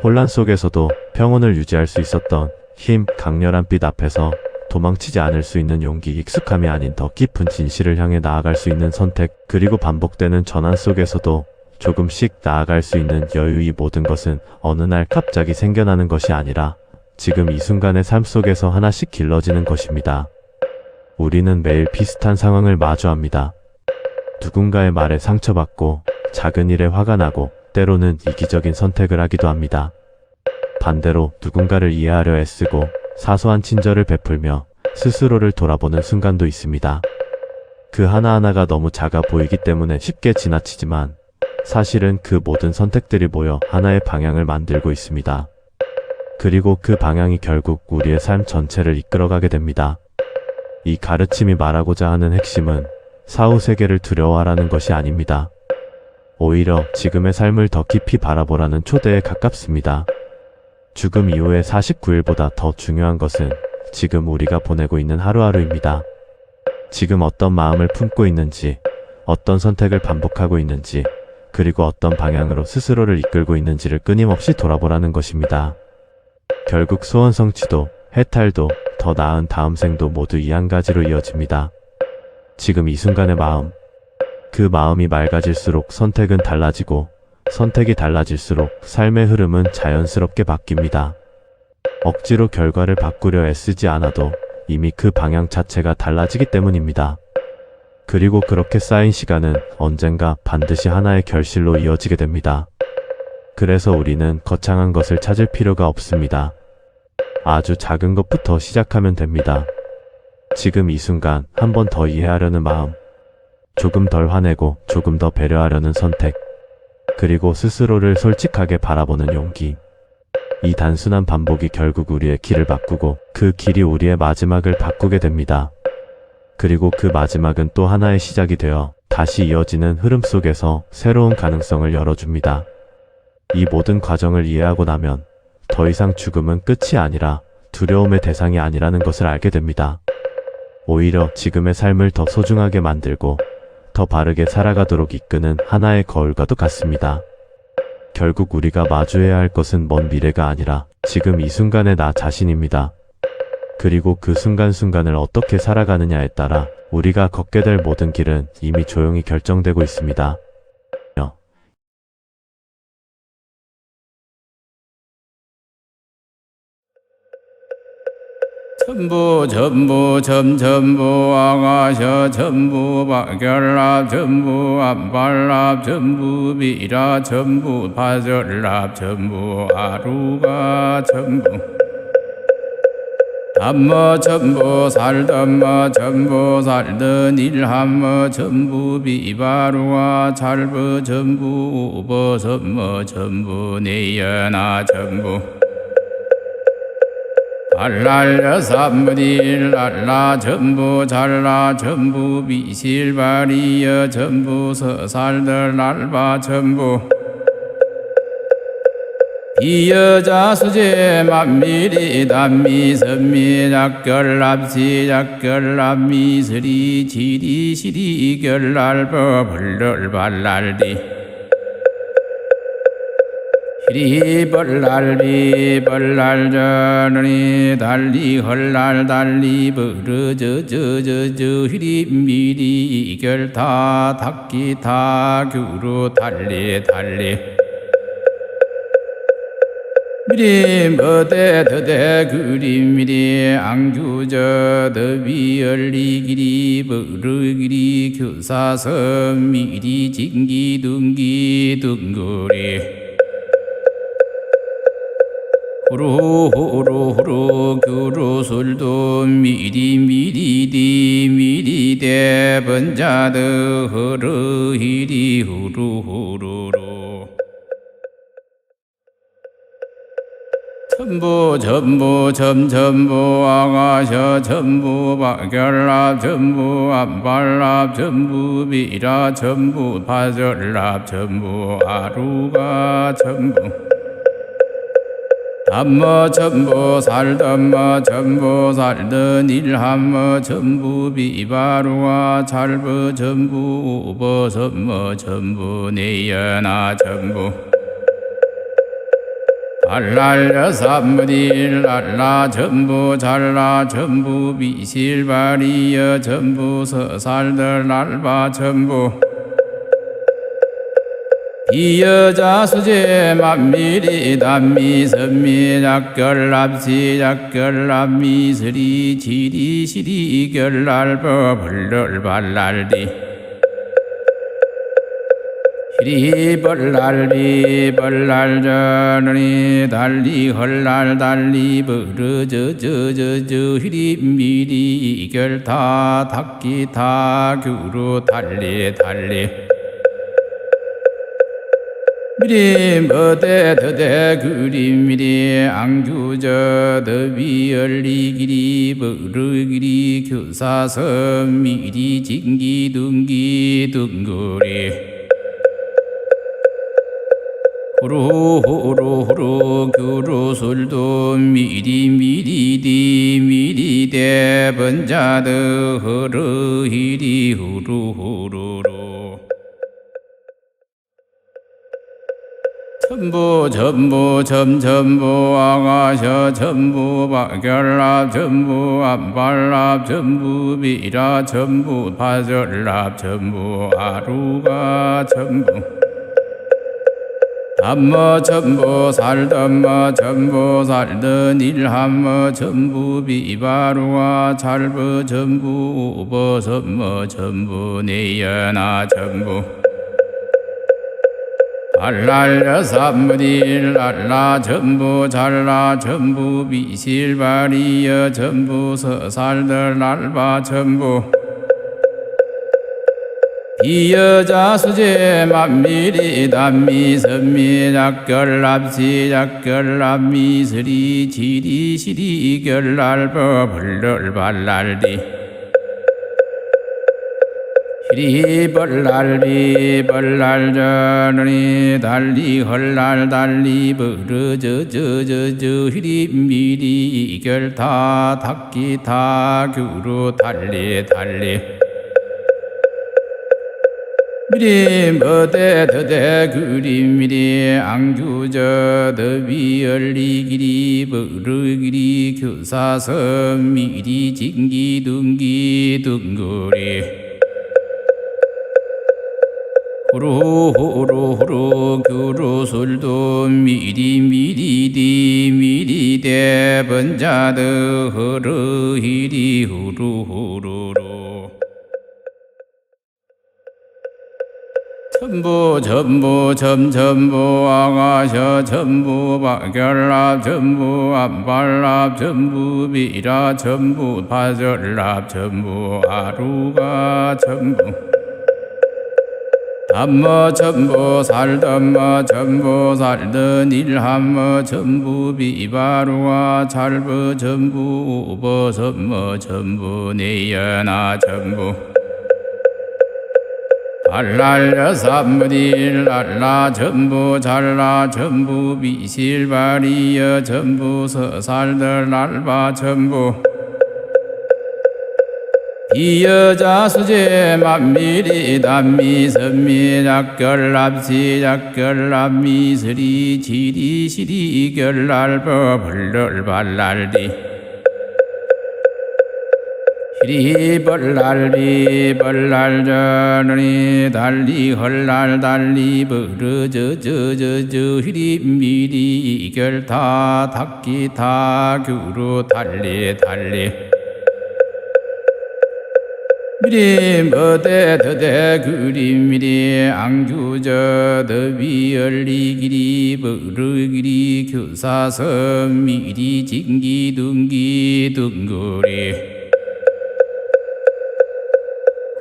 혼란 속에서도 평온을 유지할 수 있었던 힘, 강렬한 빛 앞에서 도망치지 않을 수 있는 용기, 익숙함이 아닌 더 깊은 진실을 향해 나아갈 수 있는 선택, 그리고 반복되는 전환 속에서도 조금씩 나아갈 수 있는 여유, 이 모든 것은 어느 날 갑자기 생겨나는 것이 아니라 지금 이 순간의 삶 속에서 하나씩 길러지는 것입니다. 우리는 매일 비슷한 상황을 마주합니다. 누군가의 말에 상처받고 작은 일에 화가 나고 때로는 이기적인 선택을 하기도 합니다. 반대로 누군가를 이해하려 애쓰고 사소한 친절을 베풀며 스스로를 돌아보는 순간도 있습니다. 그 하나하나가 너무 작아 보이기 때문에 쉽게 지나치지만 사실은 그 모든 선택들이 모여 하나의 방향을 만들고 있습니다. 그리고 그 방향이 결국 우리의 삶 전체를 이끌어가게 됩니다. 이 가르침이 말하고자 하는 핵심은 사후 세계를 두려워하라는 것이 아닙니다. 오히려 지금의 삶을 더 깊이 바라보라는 초대에 가깝습니다. 죽음 이후의 49일보다 더 중요한 것은 지금 우리가 보내고 있는 하루하루입니다. 지금 어떤 마음을 품고 있는지, 어떤 선택을 반복하고 있는지, 그리고 어떤 방향으로 스스로를 이끌고 있는지를 끊임없이 돌아보라는 것입니다. 결국 소원 성취도, 해탈도, 더 나은 다음 생도 모두 이 한 가지로 이어집니다. 지금 이 순간의 마음. 그 마음이 맑아질수록 선택은 달라지고, 선택이 달라질수록 삶의 흐름은 자연스럽게 바뀝니다. 억지로 결과를 바꾸려 애쓰지 않아도 이미 그 방향 자체가 달라지기 때문입니다. 그리고 그렇게 쌓인 시간은 언젠가 반드시 하나의 결실로 이어지게 됩니다. 그래서 우리는 거창한 것을 찾을 필요가 없습니다. 아주 작은 것부터 시작하면 됩니다. 지금 이 순간 한 번 더 이해하려는 마음, 조금 덜 화내고 조금 더 배려하려는 선택, 그리고 스스로를 솔직하게 바라보는 용기. 이 단순한 반복이 결국 우리의 길을 바꾸고 그 길이 우리의 마지막을 바꾸게 됩니다. 그리고 그 마지막은 또 하나의 시작이 되어 다시 이어지는 흐름 속에서 새로운 가능성을 열어줍니다. 이 모든 과정을 이해하고 나면 더 이상 죽음은 끝이 아니라 두려움의 대상이 아니라는 것을 알게 됩니다. 오히려 지금의 삶을 더 소중하게 만들고 더 바르게 살아가도록 이끄는 하나의 거울과도 같습니다. 결국 우리가 마주해야 할 것은 먼 미래가 아니라 지금 이 순간의 나 자신입니다. 그리고 그 순간순간을 어떻게 살아가느냐에 따라 우리가 걷게 될 모든 길은 이미 조용히 결정되고 있습니다. 전부 전부 점전부 아가셔 전부 박결랍 전부 안발랍 전부 미라 전부 파절랍 전부 아루가 전부 담머 전부 살덤머 전부 살던 일함머 전부 비바루가 잘부 전부 우버섬머 전부 내연아 전부 알랄려 삼무딜 알라 전부 잘라 전부 비실바리여 전부 서살들 알바 전부 이 여자 수제 만미리 단미 선미 작결랍시 작결랍미 스리 지리 시리 결랄버 벌럴 발랄디 히리 벌랄비 벌랄저니 달리 헐랄 달리 버르저저저저 히리 미리 이결타 탁기타 규로 달리 달리 미리 머대 더대 그리 미리 앙규저 더비 열리 기리 버르기리 교사선 미리 진기 둥기 둥거리 호로호로호로 교로술도 미리미리디 미리대 번자드 허르히리 호로호로로 전부 전부 점전부 아가셔 전부 박결랍 전부 안발랍 전부 미라 전부 파절랍 전부 아루가 전부 담머 전부 살덤머 전부 살던 일함머 전부 비바루가 잘부 전부 우버섬머 전부 내연아 전부 알랄려 삼무딜 알라 전부 잘라 전부 비실바리여 전부 서살들 알바 전부 이 여자 수제 만미리 단미 선미 작결랍시 작결랍미 스리 지리 시리 결랄버 벌럴 발랄디 히리 벌랄비 벌랄저러니 달리 헐랄 달리 버르저저저저 히리 미리 결타 탁기타 규로 달리 달리 미리 머대 더대 그리 미리 안규저 더비 열리기리 버르기리 교사선 미리 진기 둥기 둥거리 호로호로호로 교로술도 미리미리디 미리대 번자드 허르히리 후루후루로 첨부 전부 점전부 아가셔 전부 박결랍 전부 안발랍 전부 미라 전부 파절랍 전부 아루가 전부 담머 전부 살덤머 전부 살던 일함머 전부 비바루와 찰부 전부 우버섬머 전부 내연아 전부 알랄려 삼무딜 알라 전부 잘라 전부 비실바리여 전부 서살들 알바 전부 이여자 수제 만미리 단미 선미 작결랍시 작결랍미 스리 지리 시리 결랄버 벌럴 발랄디 히리 벌랄비 벌랄저러니 달리 헐랄 달리 버르저저저저 히리 미리 결타 탁기타 규로 달리 달리 미리 머대 더대 그리 미리 안규저 더비 열리기리 버르기리 교사선 미리 진기 둥기 둥거리 호로호로호로 교로술도 미리미리디 미리대 번자드 허르히리 후루후루로 전부 전부 점전부 아가셔 전부 박결랍 전부 안발랍 전부 미라 전부 파절랍 전부 아루가 전부 담머 전부 살덤머 전부 살던 일함머 전부 비바루와 찰부 전부 우버섬머 전부 내연아 전부 알랄려 삼무딜 알라 전부 잘라 전부 비실바리여 전부 서살들 알바 전부 이여자 수제 만미리 단미 선미 작결랍시 작결랍미 스리 지리 시리 결랄버 벌럴 발랄디 히리 벌랄비 벌랄저러니 달리 헐랄 달리 버르저저저저 히리 미리 결타 탁기타 규로 달리 달리 미리 머대 더대 그리 미리 안규저 더비 열리기리 버르기리 교사선 미리 진기 둥기 둥거리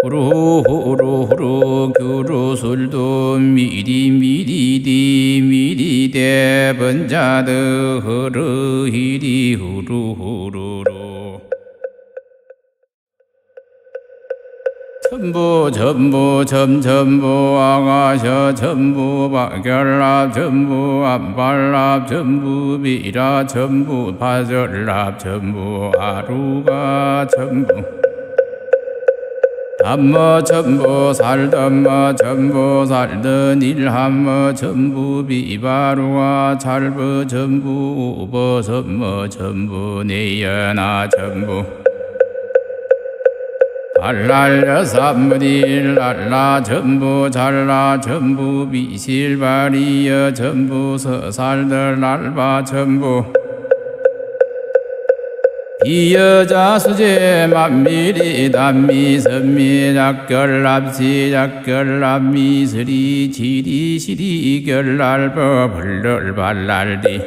호로호로호로 교로술도 미리미리디 미리대 번자드 허르히리 후루후루로 전부 전부 점전부 아가셔 전부 박결랍 전부 안발랍 전부 미라 전부 파절랍 전부 아루가 전부 담머 전부 살덤머 전부 살던 일함머 전부 비바루와 찰부 전부 우버섬머 전부 내연아 전부 알랄려 삼무딜 알라 전부 잘라 전부 비실바리여 전부 서살들 알바 전부 이 여자 수제 만미리 단미 선미 작결납시 작결납미 스리 지리 시리 결날버 벌럴 발날디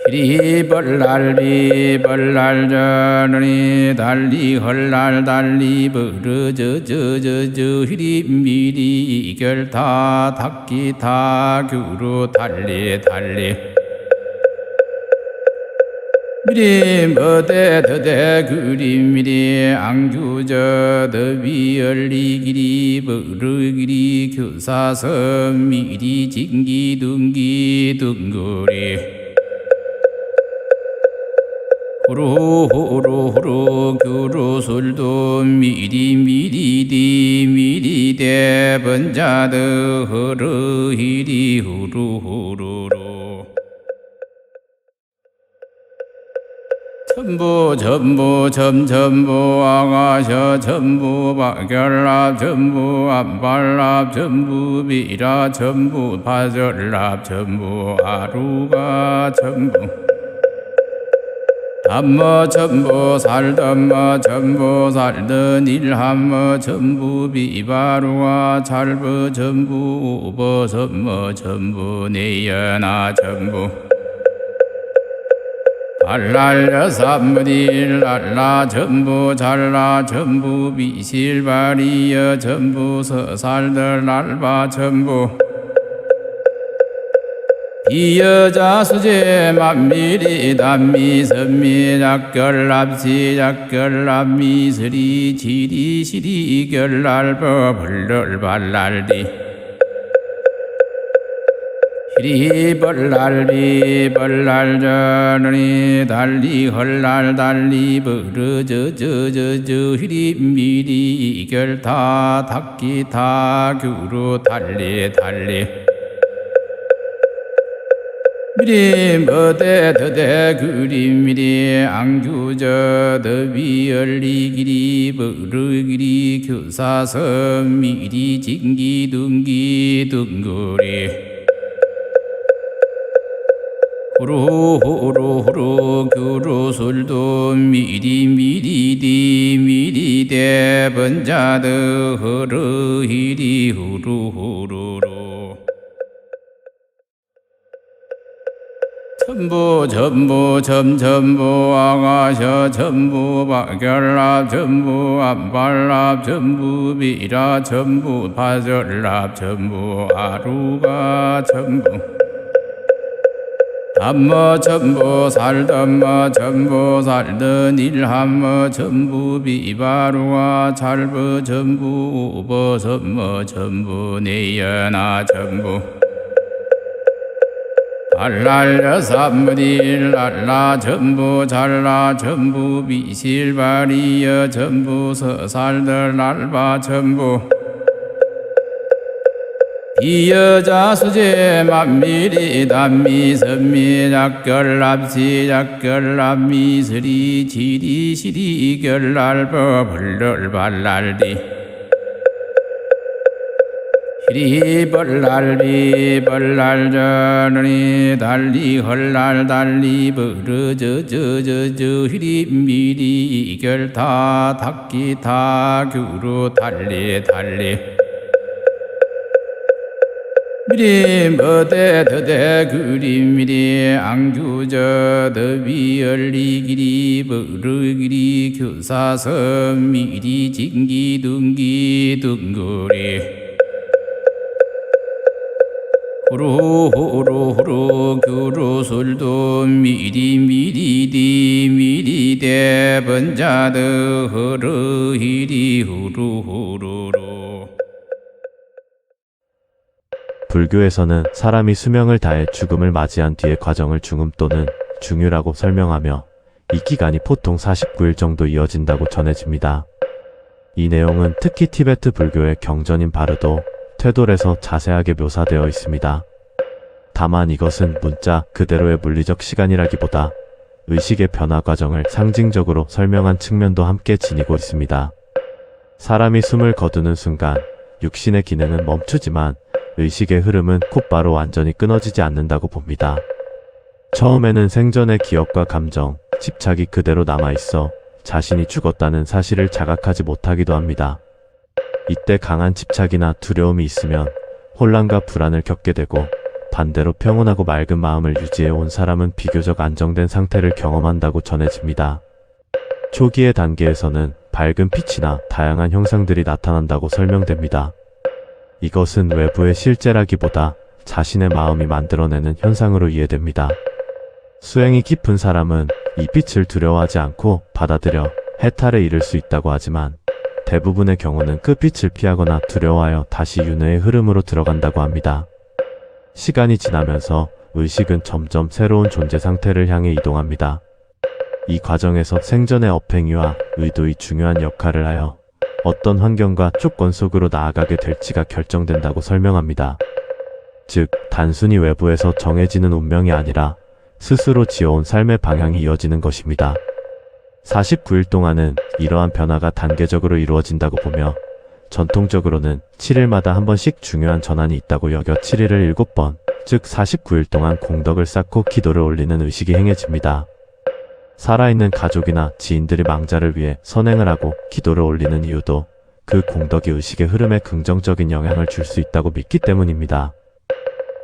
시리 벌날비 벌날전이 달리 헐날 달리 버르저저저저 히리 미리 결타 탁기타 규로 달리 달리 미리 머대 더대 그림 미리 앙규저 더비 열리기리 버르기리 교사선 미리 진기 둥기 둥거리 호로호로호로 교로솔도 미리 미리디 미리대 번자드 허르히리 후루후루로 전부 전부 점전부 아가셔 전부 박결랍 전부 안발랍 전부 미라 전부 파절랍 전부 아루가 전부 담머 전부 살덤머 전부 살던 일함머 전부 비바루와 잘버 전부 우버섬머 전부 내연아 전부 알랄려 삼무딜 랄라 전부 잘라 전부 비실바리여 전부 서살들 랄바 전부 이 여자 수제 만미리 단미 선미 작결납시 작결납미 스리 지리 시리 결날버 벌럴 발날디 시리 벌날비 벌날전이 달리 헐날 달리 버르저저저저 히리 미리 결타 탁기타 규로 달리 달리 미리 머대 더대 그림 미리 앙규저 더비 열리기리 버르기리 교사선 미리 진기 둥기 둥거리 호로호로호로 교로솔도 미리 미리디 미리대 번자드 허르히리 후루후루로 전부 전부 점전부 아가셔 전부 박결랍 전부 안발랍 전부 미라 전부 파절랍 전부 아루가 전부 담머 전부 살덤머 전부 살던 일함머 전부 비바루와 잘버 전부 우버섬머 전부 내연아 전부 알랄려 삼무딜 랄라 전부 잘라 전부 비실바리여 전부 서살들 랄바 전부 이 여자 수제 만미리 단미 선미 작결납시 작결납미 스리 지리 시리 결날버 벌럴 발날디 시리 벌날비 벌날전이 달리 헐날 달리 버르저저저저 히리 미리 결타 탁기타 규로 달리 달리 미리 머대 더대 그림 미리 앙규저 더비 열리기리 버르기리 교사선 미리 진기 둥기 둥거리 호로호로호로 교로솔도 미리 미리디 미리대 번자드 허르히리 후루후루로 불교에서는 사람이 수명을 다해 죽음을 맞이한 뒤의 과정을 중음 또는 중유라고 설명하며 이 기간이 보통 49일 정도 이어진다고 전해집니다. 이 내용은 특히 티베트 불교의 경전인 바르도 퇴돌에서 자세하게 묘사되어 있습니다. 다만 이것은 문자 그대로의 물리적 시간이라기보다 의식의 변화 과정을 상징적으로 설명한 측면도 함께 지니고 있습니다. 사람이 숨을 거두는 순간 육신의 기능은 멈추지만 의식의 흐름은 곧바로 완전히 끊어지지 않는다고 봅니다. 처음에는 생전의 기억과 감정, 집착이 그대로 남아있어 자신이 죽었다는 사실을 자각하지 못하기도 합니다. 이때 강한 집착이나 두려움이 있으면 혼란과 불안을 겪게 되고, 반대로 평온하고 맑은 마음을 유지해 온 사람은 비교적 안정된 상태를 경험한다고 전해집니다. 초기의 단계에서는 밝은 빛이나 다양한 형상들이 나타난다고 설명됩니다. 이것은 외부의 실제라기보다 자신의 마음이 만들어내는 현상으로 이해됩니다. 수행이 깊은 사람은 이 빛을 두려워하지 않고 받아들여 해탈에 이를 수 있다고 하지만, 대부분의 경우는 그 빛을 피하거나 두려워하여 다시 윤회의 흐름으로 들어간다고 합니다. 시간이 지나면서 의식은 점점 새로운 존재 상태를 향해 이동합니다. 이 과정에서 생전의 업행위와 의도의 중요한 역할을 하여 어떤 환경과 조건 속으로 나아가게 될지가 결정된다고 설명합니다. 즉, 단순히 외부에서 정해지는 운명이 아니라 스스로 지어온 삶의 방향이 이어지는 것입니다. 49일 동안은 이러한 변화가 단계적으로 이루어진다고 보며, 전통적으로는 7일마다 한 번씩 중요한 전환이 있다고 여겨 7일을 7번, 즉 49일 동안 공덕을 쌓고 기도를 올리는 의식이 행해집니다. 살아있는 가족이나 지인들이 망자를 위해 선행을 하고 기도를 올리는 이유도 그 공덕이 의식의 흐름에 긍정적인 영향을 줄 수 있다고 믿기 때문입니다.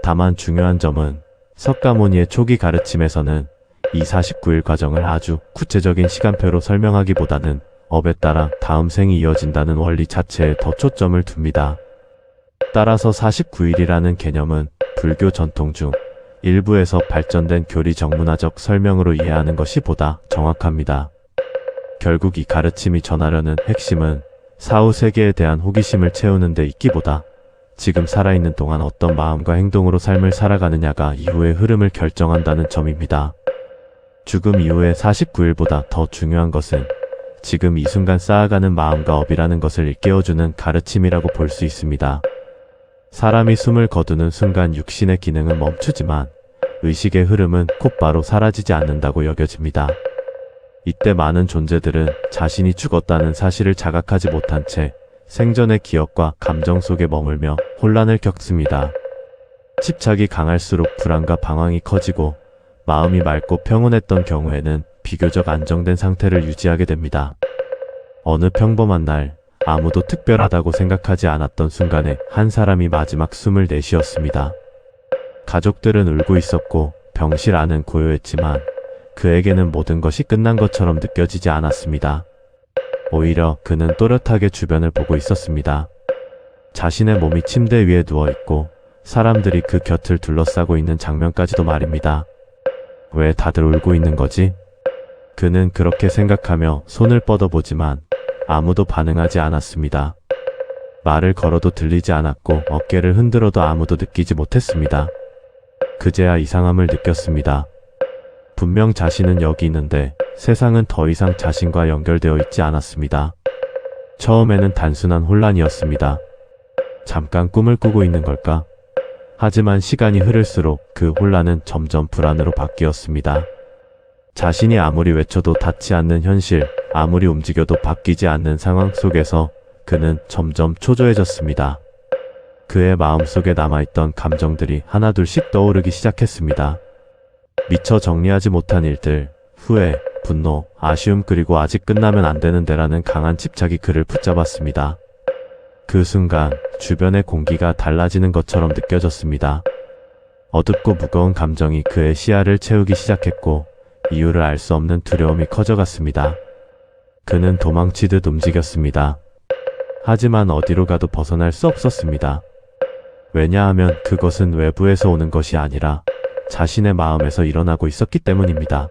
다만 중요한 점은 석가모니의 초기 가르침에서는 이 49일 과정을 아주 구체적인 시간표로 설명하기보다는 업에 따라 다음 생이 이어진다는 원리 자체에 더 초점을 둡니다. 따라서 49일이라는 개념은 불교 전통 중 일부에서 발전된 교리 정문화적 설명으로 이해하는 것이 보다 정확합니다. 결국 이 가르침이 전하려는 핵심은 사후 세계에 대한 호기심을 채우는 데 있기보다 지금 살아있는 동안 어떤 마음과 행동으로 삶을 살아가느냐가 이후의 흐름을 결정한다는 점입니다. 죽음 이후의 49일보다 더 중요한 것은 지금 이 순간 쌓아가는 마음과 업이라는 것을 일깨워주는 가르침이라고 볼 수 있습니다. 사람이 숨을 거두는 순간 육신의 기능은 멈추지만 의식의 흐름은 곧바로 사라지지 않는다고 여겨집니다. 이때 많은 존재들은 자신이 죽었다는 사실을 자각하지 못한 채 생전의 기억과 감정 속에 머물며 혼란을 겪습니다. 집착이 강할수록 불안과 방황이 커지고, 마음이 맑고 평온했던 경우에는 비교적 안정된 상태를 유지하게 됩니다. 어느 평범한 날, 아무도 특별하다고 생각하지 않았던 순간에 한 사람이 마지막 숨을 내쉬었습니다. 가족들은 울고 있었고 병실 안은 고요했지만 그에게는 모든 것이 끝난 것처럼 느껴지지 않았습니다. 오히려 그는 또렷하게 주변을 보고 있었습니다. 자신의 몸이 침대 위에 누워있고 사람들이 그 곁을 둘러싸고 있는 장면까지도 말입니다. 왜 다들 울고 있는 거지? 그는 그렇게 생각하며 손을 뻗어보지만 아무도 반응하지 않았습니다. 말을 걸어도 들리지 않았고 어깨를 흔들어도 아무도 느끼지 못했습니다. 그제야 이상함을 느꼈습니다. 분명 자신은 여기 있는데 세상은 더 이상 자신과 연결되어 있지 않았습니다. 처음에는 단순한 혼란이었습니다. 잠깐 꿈을 꾸고 있는 걸까? 하지만 시간이 흐를수록 그 혼란은 점점 불안으로 바뀌었습니다. 자신이 아무리 외쳐도 닿지 않는 현실, 아무리 움직여도 바뀌지 않는 상황 속에서 그는 점점 초조해졌습니다. 그의 마음속에 남아있던 감정들이 하나둘씩 떠오르기 시작했습니다. 미처 정리하지 못한 일들, 후회, 분노, 아쉬움 그리고 아직 끝나면 안 되는데라는 강한 집착이 그를 붙잡았습니다. 그 순간 주변의 공기가 달라지는 것처럼 느껴졌습니다. 어둡고 무거운 감정이 그의 시야를 채우기 시작했고 이유를 알 수 없는 두려움이 커져갔습니다. 그는 도망치듯 움직였습니다. 하지만 어디로 가도 벗어날 수 없었습니다. 왜냐하면 그것은 외부에서 오는 것이 아니라 자신의 마음에서 일어나고 있었기 때문입니다.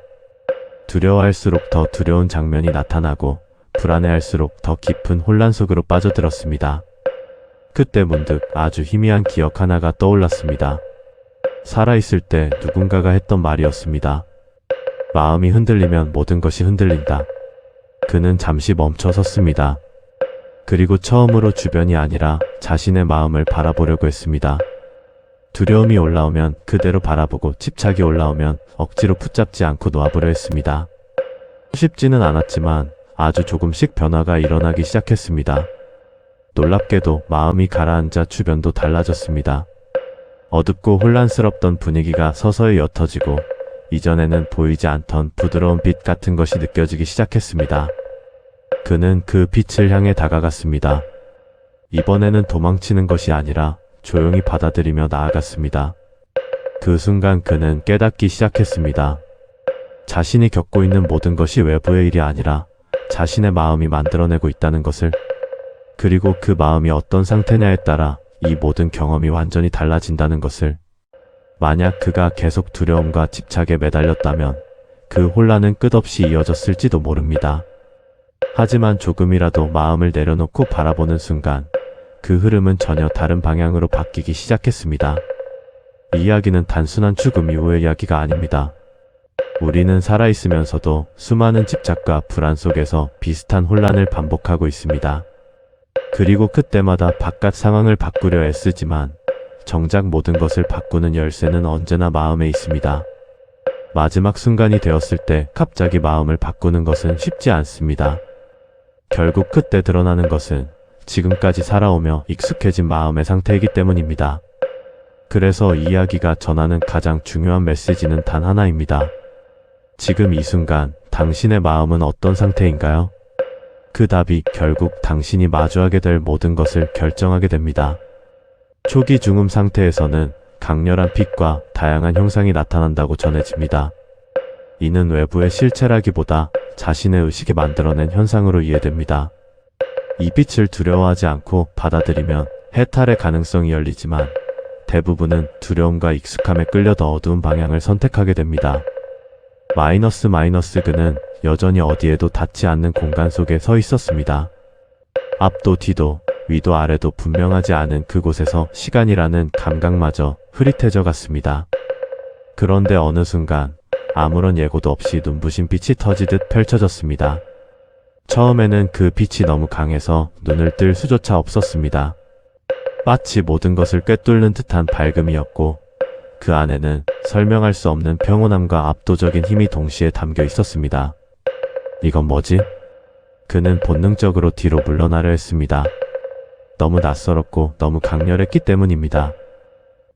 두려워할수록 더 두려운 장면이 나타나고 불안해할수록 더 깊은 혼란 속으로 빠져들었습니다. 그때 문득 아주 희미한 기억 하나가 떠올랐습니다. 살아있을 때 누군가가 했던 말이었습니다. 마음이 흔들리면 모든 것이 흔들린다. 그는 잠시 멈춰 섰습니다. 그리고 처음으로 주변이 아니라 자신의 마음을 바라보려고 했습니다. 두려움이 올라오면 그대로 바라보고 집착이 올라오면 억지로 붙잡지 않고 놓아보려 했습니다. 쉽지는 않았지만 아주 조금씩 변화가 일어나기 시작했습니다. 놀랍게도 마음이 가라앉아 주변도 달라졌습니다. 어둡고 혼란스럽던 분위기가 서서히 옅어지고 이전에는 보이지 않던 부드러운 빛 같은 것이 느껴지기 시작했습니다. 그는 그 빛을 향해 다가갔습니다. 이번에는 도망치는 것이 아니라 조용히 받아들이며 나아갔습니다. 그 순간 그는 깨닫기 시작했습니다. 자신이 겪고 있는 모든 것이 외부의 일이 아니라 자신의 마음이 만들어내고 있다는 것을, 그리고 그 마음이 어떤 상태냐에 따라 이 모든 경험이 완전히 달라진다는 것을. 만약 그가 계속 두려움과 집착에 매달렸다면 그 혼란은 끝없이 이어졌을지도 모릅니다. 하지만 조금이라도 마음을 내려놓고 바라보는 순간 그 흐름은 전혀 다른 방향으로 바뀌기 시작했습니다. 이 이야기는 단순한 죽음 이후의 이야기가 아닙니다. 우리는 살아있으면서도 수많은 집착과 불안 속에서 비슷한 혼란을 반복하고 있습니다. 그리고 그때마다 바깥 상황을 바꾸려 애쓰지만 정작 모든 것을 바꾸는 열쇠는 언제나 마음에 있습니다. 마지막 순간이 되었을 때 갑자기 마음을 바꾸는 것은 쉽지 않습니다. 결국 그때 드러나는 것은 지금까지 살아오며 익숙해진 마음의 상태이기 때문입니다. 그래서 이 이야기가 전하는 가장 중요한 메시지는 단 하나입니다. 지금 이 순간 당신의 마음은 어떤 상태인가요? 그 답이 결국 당신이 마주하게 될 모든 것을 결정하게 됩니다. 초기 중음 상태에서는 강렬한 빛과 다양한 형상이 나타난다고 전해집니다. 이는 외부의 실체라기보다 자신의 의식에 만들어낸 현상으로 이해됩니다. 이 빛을 두려워하지 않고 받아들이면 해탈의 가능성이 열리지만 대부분은 두려움과 익숙함에 끌려 더 어두운 방향을 선택하게 됩니다. 마이너스 그는 여전히 어디에도 닿지 않는 공간 속에 서 있었습니다. 앞도 뒤도 위도 아래도 분명하지 않은 그곳에서 시간이라는 감각마저 흐릿해져 갔습니다. 그런데 어느 순간 아무런 예고도 없이 눈부신 빛이 터지듯 펼쳐졌습니다. 처음에는 그 빛이 너무 강해서 눈을 뜰 수조차 없었습니다. 마치 모든 것을 꿰뚫는 듯한 밝음이었고 그 안에는 설명할 수 없는 평온함과 압도적인 힘이 동시에 담겨 있었습니다. 이건 뭐지? 그는 본능적으로 뒤로 물러나려 했습니다. 너무 낯설었고 너무 강렬했기 때문입니다.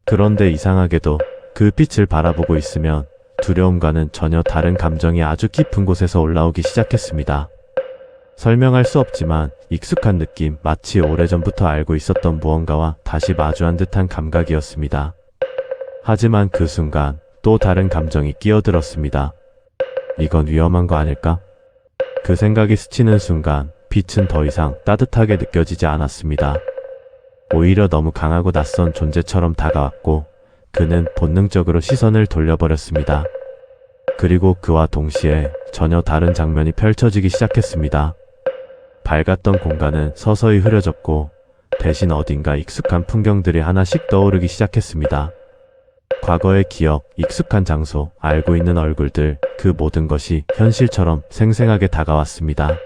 그런데 이상하게도 그 빛을 바라보고 있으면 두려움과는 전혀 다른 감정이 아주 깊은 곳에서 올라오기 시작했습니다. 설명할 수 없지만 익숙한 느낌, 마치 오래전부터 알고 있었던 무언가와 다시 마주한 듯한 감각이었습니다. 하지만 그 순간 또 다른 감정이 끼어들었습니다. 이건 위험한 거 아닐까? 그 생각이 스치는 순간 빛은 더 이상 따뜻하게 느껴지지 않았습니다. 오히려 너무 강하고 낯선 존재처럼 다가왔고 그는 본능적으로 시선을 돌려버렸습니다. 그리고 그와 동시에 전혀 다른 장면이 펼쳐지기 시작했습니다. 밝았던 공간은 서서히 흐려졌고 대신 어딘가 익숙한 풍경들이 하나씩 떠오르기 시작했습니다. 과거의 기억, 익숙한 장소, 알고 있는 얼굴들, 그 모든 것이 현실처럼 생생하게 다가왔습니다.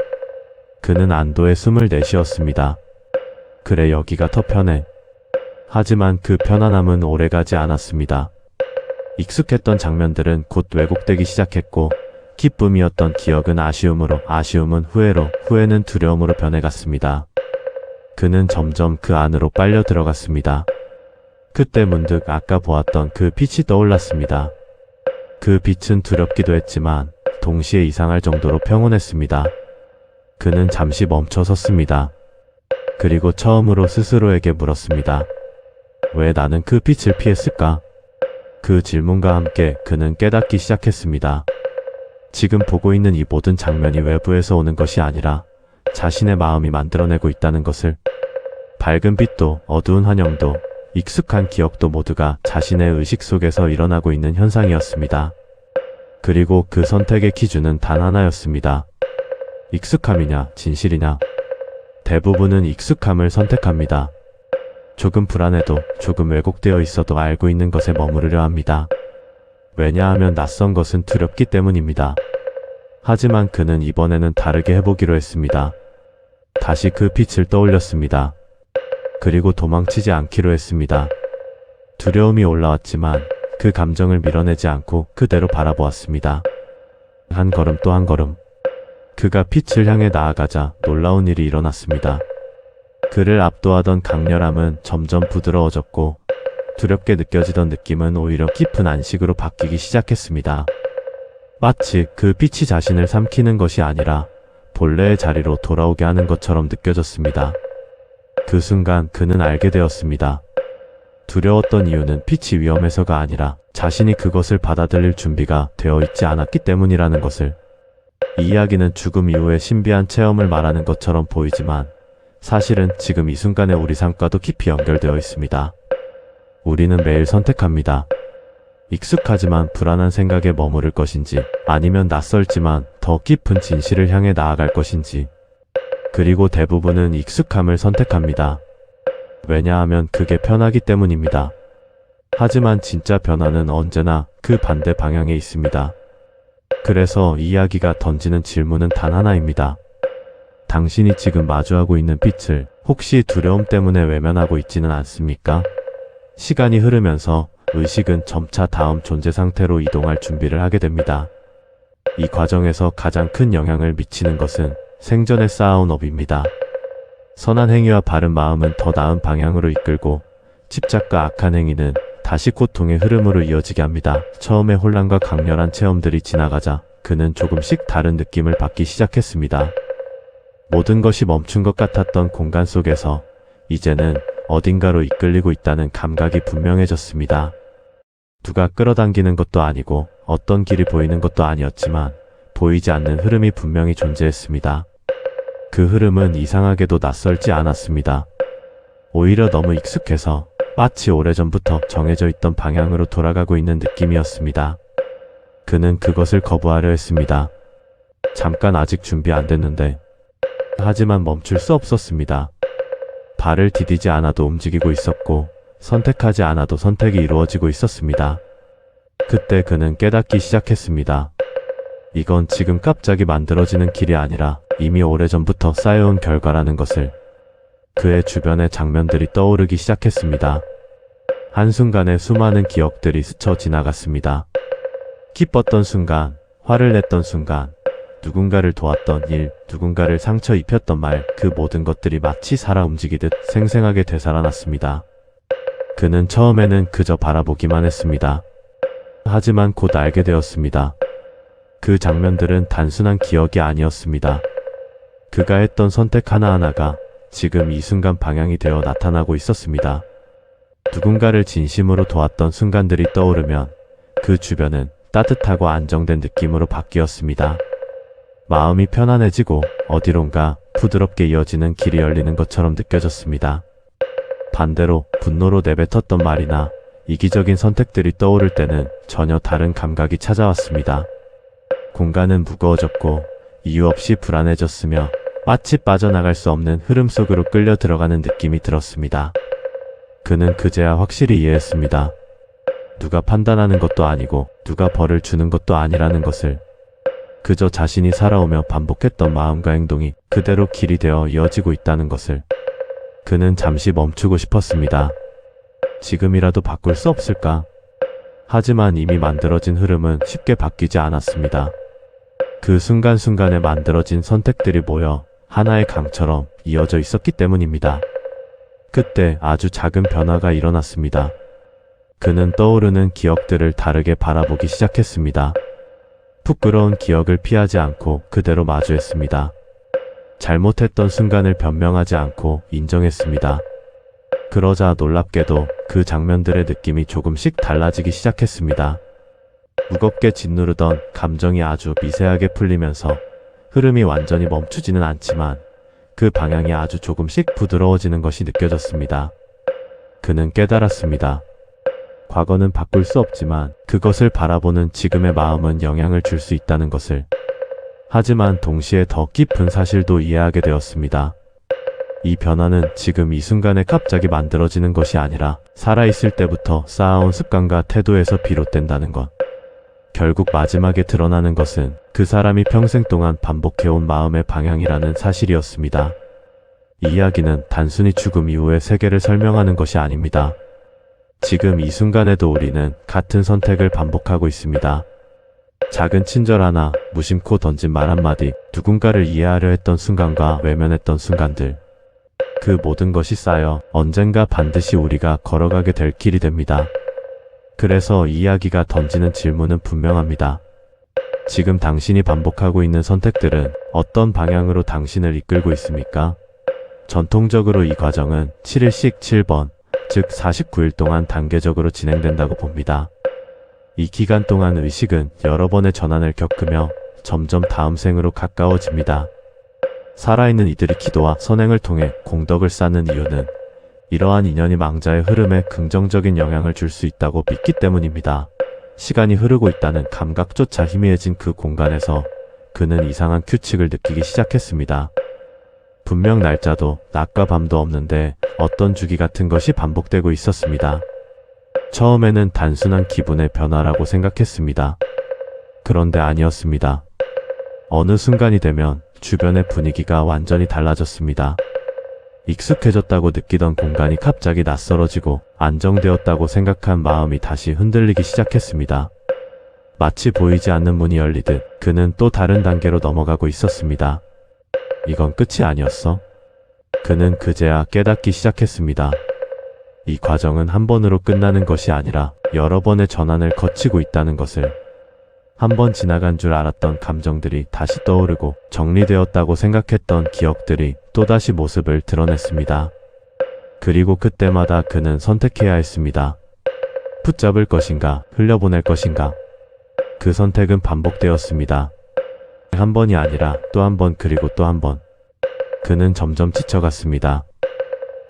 그는 안도의 숨을 내쉬었습니다. 그래, 여기가 더 편해. 하지만 그 편안함은 오래가지 않았습니다. 익숙했던 장면들은 곧 왜곡되기 시작했고 기쁨이었던 기억은 아쉬움으로, 아쉬움은 후회로, 후회는 두려움으로 변해갔습니다. 그는 점점 그 안으로 빨려 들어갔습니다. 그때 문득 아까 보았던 그 빛이 떠올랐습니다. 그 빛은 두렵기도 했지만 동시에 이상할 정도로 평온했습니다. 그는 잠시 멈춰 섰습니다. 그리고 처음으로 스스로에게 물었습니다. 왜 나는 그 빛을 피했을까? 그 질문과 함께 그는 깨닫기 시작했습니다. 지금 보고 있는 이 모든 장면이 외부에서 오는 것이 아니라 자신의 마음이 만들어내고 있다는 것을. 밝은 빛도 어두운 환영도 익숙한 기억도 모두가 자신의 의식 속에서 일어나고 있는 현상이었습니다. 그리고 그 선택의 기준은 단 하나였습니다. 익숙함이냐, 진실이냐. 대부분은 익숙함을 선택합니다. 조금 불안해도, 조금 왜곡되어 있어도 알고 있는 것에 머무르려 합니다. 왜냐하면 낯선 것은 두렵기 때문입니다. 하지만 그는 이번에는 다르게 해보기로 했습니다. 다시 그 빛을 떠올렸습니다. 그리고 도망치지 않기로 했습니다. 두려움이 올라왔지만 그 감정을 밀어내지 않고 그대로 바라보았습니다. 한 걸음 또 한 걸음. 그가 빛을 향해 나아가자 놀라운 일이 일어났습니다. 그를 압도하던 강렬함은 점점 부드러워졌고 두렵게 느껴지던 느낌은 오히려 깊은 안식으로 바뀌기 시작했습니다. 마치 그 빛이 자신을 삼키는 것이 아니라 본래의 자리로 돌아오게 하는 것처럼 느껴졌습니다. 그 순간 그는 알게 되었습니다. 두려웠던 이유는 빛이 위험해서가 아니라 자신이 그것을 받아들일 준비가 되어 있지 않았기 때문이라는 것을. 이 이야기는 죽음 이후의 신비한 체험을 말하는 것처럼 보이지만 사실은 지금 이 순간의 우리 삶과도 깊이 연결되어 있습니다. 우리는 매일 선택합니다. 익숙하지만 불안한 생각에 머무를 것인지, 아니면 낯설지만 더 깊은 진실을 향해 나아갈 것인지. 그리고 대부분은 익숙함을 선택합니다. 왜냐하면 그게 편하기 때문입니다. 하지만 진짜 변화는 언제나 그 반대 방향에 있습니다. 그래서 이 이야기가 던지는 질문은 단 하나입니다. 당신이 지금 마주하고 있는 빛을 혹시 두려움 때문에 외면하고 있지는 않습니까? 시간이 흐르면서 의식은 점차 다음 존재 상태로 이동할 준비를 하게 됩니다. 이 과정에서 가장 큰 영향을 미치는 것은 생전에 쌓아온 업입니다. 선한 행위와 바른 마음은 더 나은 방향으로 이끌고, 집착과 악한 행위는 다시 고통의 흐름으로 이어지게 합니다. 처음에 혼란과 강렬한 체험들이 지나가자 그는 조금씩 다른 느낌을 받기 시작했습니다. 모든 것이 멈춘 것 같았던 공간 속에서 이제는 어딘가로 이끌리고 있다는 감각이 분명해졌습니다. 누가 끌어당기는 것도 아니고 어떤 길이 보이는 것도 아니었지만 보이지 않는 흐름이 분명히 존재했습니다. 그 흐름은 이상하게도 낯설지 않았습니다. 오히려 너무 익숙해서 마치 오래전부터 정해져 있던 방향으로 돌아가고 있는 느낌이었습니다. 그는 그것을 거부하려 했습니다. 잠깐 아직 준비 안 됐는데. 하지만 멈출 수 없었습니다. 발을 디디지 않아도 움직이고 있었고, 선택하지 않아도 선택이 이루어지고 있었습니다. 그때 그는 깨닫기 시작했습니다. 이건 지금 갑자기 만들어지는 길이 아니라 이미 오래전부터 쌓여온 결과라는 것을. 그의 주변의 장면들이 떠오르기 시작했습니다. 한순간에 수많은 기억들이 스쳐 지나갔습니다. 기뻤던 순간, 화를 냈던 순간, 누군가를 도왔던 일, 누군가를 상처 입혔던 말, 그 모든 것들이 마치 살아 움직이듯 생생하게 되살아났습니다. 그는 처음에는 그저 바라보기만 했습니다. 하지만 곧 알게 되었습니다. 그 장면들은 단순한 기억이 아니었습니다. 그가 했던 선택 하나하나가 지금 이 순간 방향이 되어 나타나고 있었습니다. 누군가를 진심으로 도왔던 순간들이 떠오르면 그 주변은 따뜻하고 안정된 느낌으로 바뀌었습니다. 마음이 편안해지고 어디론가 부드럽게 이어지는 길이 열리는 것처럼 느껴졌습니다. 반대로 분노로 내뱉었던 말이나 이기적인 선택들이 떠오를 때는 전혀 다른 감각이 찾아왔습니다. 공간은 무거워졌고 이유 없이 불안해졌으며 마치 빠져나갈 수 없는 흐름 속으로 끌려 들어가는 느낌이 들었습니다. 그는 그제야 확실히 이해했습니다. 누가 판단하는 것도 아니고 누가 벌을 주는 것도 아니라는 것을. 그저 자신이 살아오며 반복했던 마음과 행동이 그대로 길이 되어 이어지고 있다는 것을. 그는 잠시 멈추고 싶었습니다. 지금이라도 바꿀 수 없을까? 하지만 이미 만들어진 흐름은 쉽게 바뀌지 않았습니다. 그 순간순간에 만들어진 선택들이 모여 하나의 강처럼 이어져 있었기 때문입니다. 그때 아주 작은 변화가 일어났습니다. 그는 떠오르는 기억들을 다르게 바라보기 시작했습니다. 부끄러운 기억을 피하지 않고 그대로 마주했습니다. 잘못했던 순간을 변명하지 않고 인정했습니다. 그러자 놀랍게도 그 장면들의 느낌이 조금씩 달라지기 시작했습니다. 무겁게 짓누르던 감정이 아주 미세하게 풀리면서 흐름이 완전히 멈추지는 않지만 그 방향이 아주 조금씩 부드러워지는 것이 느껴졌습니다. 그는 깨달았습니다. 과거는 바꿀 수 없지만 그것을 바라보는 지금의 마음은 영향을 줄 수 있다는 것을. 하지만 동시에 더 깊은 사실도 이해하게 되었습니다. 이 변화는 지금 이 순간에 갑자기 만들어지는 것이 아니라 살아있을 때부터 쌓아온 습관과 태도에서 비롯된다는 것. 결국 마지막에 드러나는 것은 그 사람이 평생 동안 반복해온 마음의 방향이라는 사실이었습니다. 이 이야기는 단순히 죽음 이후의 세계를 설명하는 것이 아닙니다. 지금 이 순간에도 우리는 같은 선택을 반복하고 있습니다. 작은 친절 하나, 무심코 던진 말 한마디, 누군가를 이해하려 했던 순간과 외면했던 순간들. 그 모든 것이 쌓여 언젠가 반드시 우리가 걸어가게 될 길이 됩니다. 그래서 이 이야기가 던지는 질문은 분명합니다. 지금 당신이 반복하고 있는 선택들은 어떤 방향으로 당신을 이끌고 있습니까? 전통적으로 이 과정은 7일씩 7번, 즉 49일 동안 단계적으로 진행된다고 봅니다. 이 기간 동안 의식은 여러 번의 전환을 겪으며 점점 다음 생으로 가까워집니다. 살아있는 이들이 기도와 선행을 통해 공덕을 쌓는 이유는 이러한 인연이 망자의 흐름에 긍정적인 영향을 줄 수 있다고 믿기 때문입니다. 시간이 흐르고 있다는 감각조차 희미해진 그 공간에서 그는 이상한 규칙을 느끼기 시작했습니다. 분명 날짜도 낮과 밤도 없는데 어떤 주기 같은 것이 반복되고 있었습니다. 처음에는 단순한 기분의 변화라고 생각했습니다. 그런데 아니었습니다. 어느 순간이 되면 주변의 분위기가 완전히 달라졌습니다. 익숙해졌다고 느끼던 공간이 갑자기 낯설어지고 안정되었다고 생각한 마음이 다시 흔들리기 시작했습니다. 마치 보이지 않는 문이 열리듯 그는 또 다른 단계로 넘어가고 있었습니다. 이건 끝이 아니었어? 그는 그제야 깨닫기 시작했습니다. 이 과정은 한 번으로 끝나는 것이 아니라 여러 번의 전환을 거치고 있다는 것을. 한 번 지나간 줄 알았던 감정들이 다시 떠오르고 정리되었다고 생각했던 기억들이 또다시 모습을 드러냈습니다. 그리고 그때마다 그는 선택해야 했습니다. 붙잡을 것인가, 흘려보낼 것인가. 그 선택은 반복되었습니다. 한 번이 아니라 또 한 번, 그리고 또 한 번. 그는 점점 지쳐갔습니다.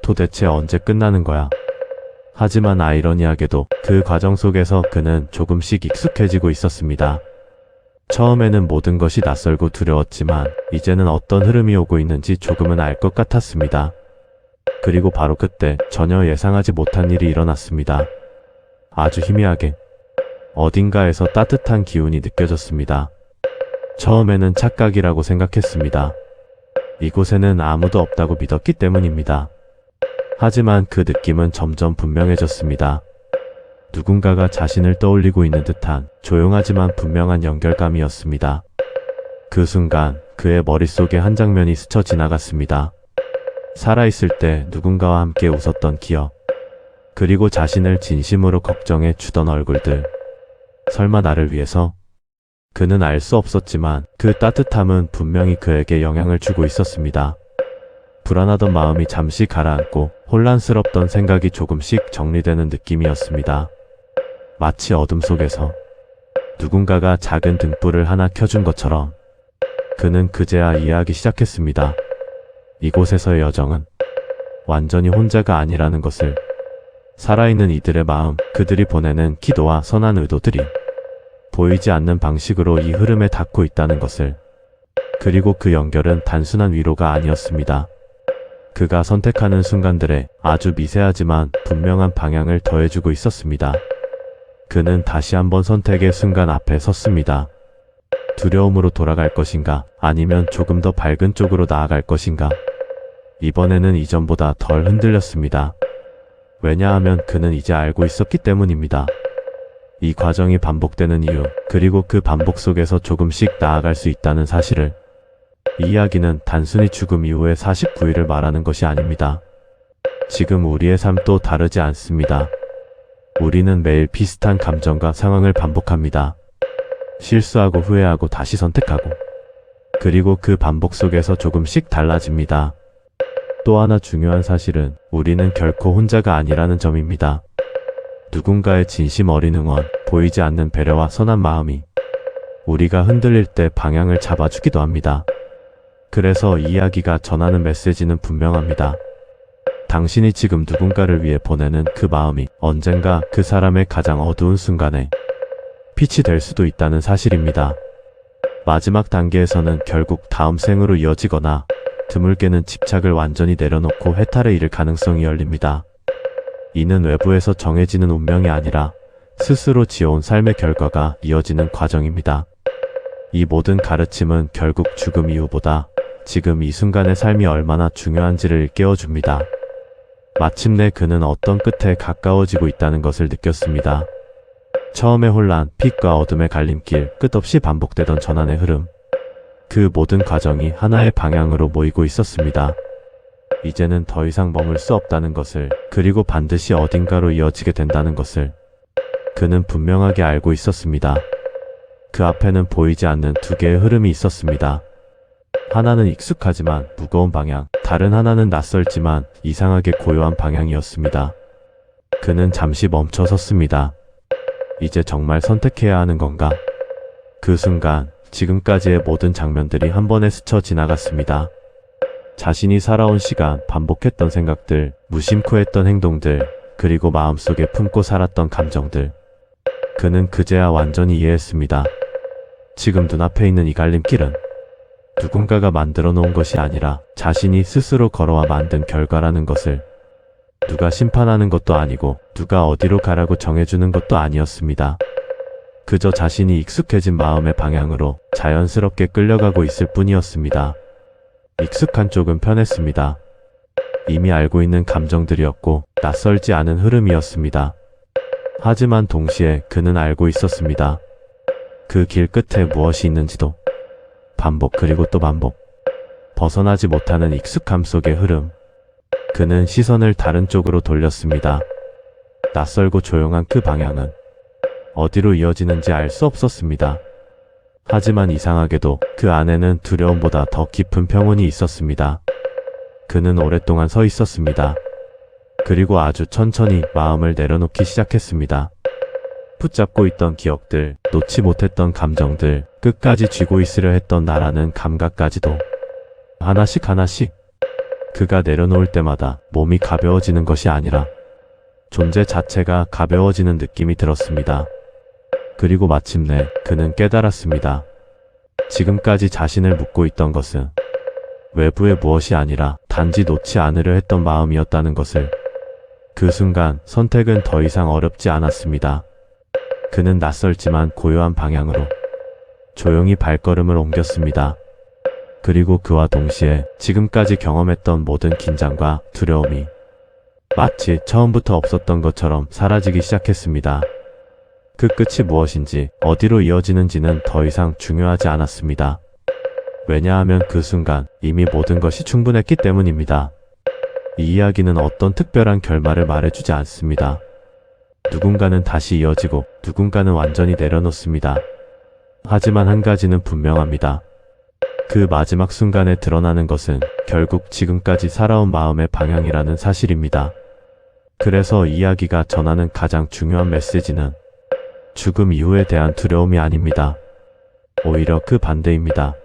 도대체 언제 끝나는 거야? 하지만 아이러니하게도 그 과정 속에서 그는 조금씩 익숙해지고 있었습니다. 처음에는 모든 것이 낯설고 두려웠지만 이제는 어떤 흐름이 오고 있는지 조금은 알 것 같았습니다. 그리고 바로 그때 전혀 예상하지 못한 일이 일어났습니다. 아주 희미하게 어딘가에서 따뜻한 기운이 느껴졌습니다. 처음에는 착각이라고 생각했습니다. 이곳에는 아무도 없다고 믿었기 때문입니다. 하지만 그 느낌은 점점 분명해졌습니다. 누군가가 자신을 떠올리고 있는 듯한 조용하지만 분명한 연결감이었습니다. 그 순간 그의 머릿속에 한 장면이 스쳐 지나갔습니다. 살아있을 때 누군가와 함께 웃었던 기억, 그리고 자신을 진심으로 걱정해 주던 얼굴들. 설마 나를 위해서? 그는 알 수 없었지만 그 따뜻함은 분명히 그에게 영향을 주고 있었습니다. 불안하던 마음이 잠시 가라앉고 혼란스럽던 생각이 조금씩 정리되는 느낌이었습니다. 마치 어둠 속에서 누군가가 작은 등불을 하나 켜준 것처럼 그는 그제야 이해하기 시작했습니다. 이곳에서의 여정은 완전히 혼자가 아니라는 것을. 살아있는 이들의 마음, 그들이 보내는 기도와 선한 의도들이 보이지 않는 방식으로 이 흐름에 닿고 있다는 것을. 그리고 그 연결은 단순한 위로가 아니었습니다. 그가 선택하는 순간들에 아주 미세하지만 분명한 방향을 더해주고 있었습니다. 그는 다시 한번 선택의 순간 앞에 섰습니다. 두려움으로 돌아갈 것인가, 아니면 조금 더 밝은 쪽으로 나아갈 것인가. 이번에는 이전보다 덜 흔들렸습니다. 왜냐하면 그는 이제 알고 있었기 때문입니다. 이 과정이 반복되는 이유, 그리고 그 반복 속에서 조금씩 나아갈 수 있다는 사실을. 이 이야기는 단순히 죽음 이후의 49일을 말하는 것이 아닙니다. 지금 우리의 삶도 다르지 않습니다. 우리는 매일 비슷한 감정과 상황을 반복합니다. 실수하고 후회하고 다시 선택하고. 그리고 그 반복 속에서 조금씩 달라집니다. 또 하나 중요한 사실은 우리는 결코 혼자가 아니라는 점입니다. 누군가의 진심 어린 응원, 보이지 않는 배려와 선한 마음이 우리가 흔들릴 때 방향을 잡아주기도 합니다. 그래서 이 이야기가 전하는 메시지는 분명합니다. 당신이 지금 누군가를 위해 보내는 그 마음이 언젠가 그 사람의 가장 어두운 순간에 빛이 될 수도 있다는 사실입니다. 마지막 단계에서는 결국 다음 생으로 이어지거나 드물게는 집착을 완전히 내려놓고 해탈에 이를 가능성이 열립니다. 이는 외부에서 정해지는 운명이 아니라 스스로 지어온 삶의 결과가 이어지는 과정입니다. 이 모든 가르침은 결국 죽음 이후보다 지금 이 순간의 삶이 얼마나 중요한지를 일깨워줍니다. 마침내 그는 어떤 끝에 가까워지고 있다는 것을 느꼈습니다. 처음의 혼란, 빛과 어둠의 갈림길, 끝없이 반복되던 전환의 흐름. 그 모든 과정이 하나의 방향으로 모이고 있었습니다. 이제는 더 이상 머물 수 없다는 것을, 그리고 반드시 어딘가로 이어지게 된다는 것을 그는 분명하게 알고 있었습니다. 그 앞에는 보이지 않는 두 개의 흐름이 있었습니다. 하나는 익숙하지만 무거운 방향, 다른 하나는 낯설지만 이상하게 고요한 방향이었습니다. 그는 잠시 멈춰 섰습니다. 이제 정말 선택해야 하는 건가? 그 순간 지금까지의 모든 장면들이 한 번에 스쳐 지나갔습니다. 자신이 살아온 시간, 반복했던 생각들, 무심코 했던 행동들, 그리고 마음속에 품고 살았던 감정들. 그는 그제야 완전히 이해했습니다. 지금 눈앞에 있는 이 갈림길은 누군가가 만들어 놓은 것이 아니라 자신이 스스로 걸어와 만든 결과라는 것을, 누가 심판하는 것도 아니고 누가 어디로 가라고 정해주는 것도 아니었습니다. 그저 자신이 익숙해진 마음의 방향으로 자연스럽게 끌려가고 있을 뿐이었습니다. 익숙한 쪽은 편했습니다. 이미 알고 있는 감정들이었고 낯설지 않은 흐름이었습니다. 하지만 동시에 그는 알고 있었습니다. 그 길 끝에 무엇이 있는지도. 반복 그리고 또 반복. 벗어나지 못하는 익숙함 속의 흐름. 그는 시선을 다른 쪽으로 돌렸습니다. 낯설고 조용한 그 방향은 어디로 이어지는지 알 수 없었습니다. 하지만 이상하게도 그 안에는 두려움보다 더 깊은 평온이 있었습니다. 그는 오랫동안 서 있었습니다. 그리고 아주 천천히 마음을 내려놓기 시작했습니다. 붙잡고 있던 기억들, 놓지 못했던 감정들, 끝까지 쥐고 있으려 했던 나라는 감각까지도 하나씩 하나씩. 그가 내려놓을 때마다 몸이 가벼워지는 것이 아니라 존재 자체가 가벼워지는 느낌이 들었습니다. 그리고 마침내 그는 깨달았습니다. 지금까지 자신을 묶고 있던 것은 외부의 무엇이 아니라 단지 놓지 않으려 했던 마음이었다는 것을. 그 순간 선택은 더 이상 어렵지 않았습니다. 그는 낯설지만 고요한 방향으로 조용히 발걸음을 옮겼습니다. 그리고 그와 동시에 지금까지 경험했던 모든 긴장과 두려움이 마치 처음부터 없었던 것처럼 사라지기 시작했습니다. 그 끝이 무엇인지, 어디로 이어지는지는 더 이상 중요하지 않았습니다. 왜냐하면 그 순간 이미 모든 것이 충분했기 때문입니다. 이 이야기는 어떤 특별한 결말을 말해주지 않습니다. 누군가는 다시 이어지고 누군가는 완전히 내려놓습니다. 하지만 한 가지는 분명합니다. 그 마지막 순간에 드러나는 것은 결국 지금까지 살아온 마음의 방향이라는 사실입니다. 그래서 이 이야기가 전하는 가장 중요한 메시지는 죽음 이후에 대한 두려움이 아닙니다. 오히려 그 반대입니다.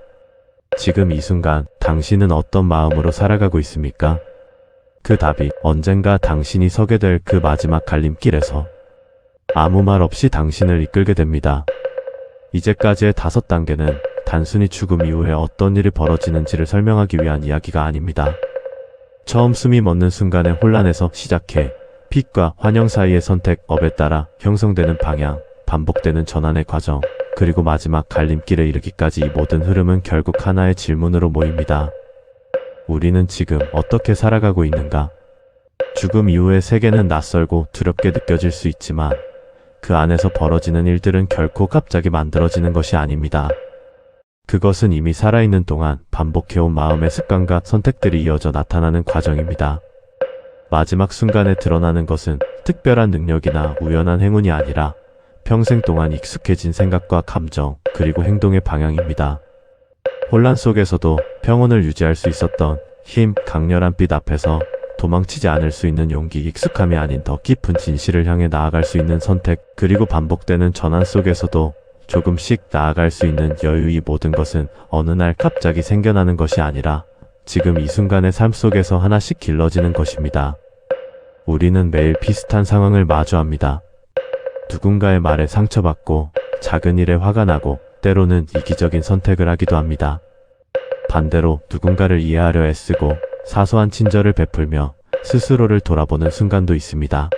지금 이 순간 당신은 어떤 마음으로 살아가고 있습니까? 그 답이 언젠가 당신이 서게 될 그 마지막 갈림길에서 아무 말 없이 당신을 이끌게 됩니다. 이제까지의 5단계는 단순히 죽음 이후에 어떤 일이 벌어지는지를 설명하기 위한 이야기가 아닙니다. 처음 숨이 멎는 순간의 혼란에서 시작해 빛과 환영 사이의 선택업에 따라 형성되는 방향, 반복되는 전환의 과정, 그리고 마지막 갈림길에 이르기까지 이 모든 흐름은 결국 하나의 질문으로 모입니다. 우리는 지금 어떻게 살아가고 있는가? 죽음 이후의 세계는 낯설고 두렵게 느껴질 수 있지만 그 안에서 벌어지는 일들은 결코 갑자기 만들어지는 것이 아닙니다. 그것은 이미 살아있는 동안 반복해온 마음의 습관과 선택들이 이어져 나타나는 과정입니다. 마지막 순간에 드러나는 것은 특별한 능력이나 우연한 행운이 아니라 평생 동안 익숙해진 생각과 감정, 그리고 행동의 방향입니다. 혼란 속에서도 평온을 유지할 수 있었던 힘, 강렬한 빛 앞에서 도망치지 않을 수 있는 용기, 익숙함이 아닌 더 깊은 진실을 향해 나아갈 수 있는 선택, 그리고 반복되는 전환 속에서도 조금씩 나아갈 수 있는 여유. 이 모든 것은 어느 날 갑자기 생겨나는 것이 아니라 지금 이 순간의 삶 속에서 하나씩 길러지는 것입니다. 우리는 매일 비슷한 상황을 마주합니다. 누군가의 말에 상처받고 작은 일에 화가 나고 때로는 이기적인 선택을 하기도 합니다. 반대로 누군가를 이해하려 애쓰고 사소한 친절을 베풀며 스스로를 돌아보는 순간도 있습니다.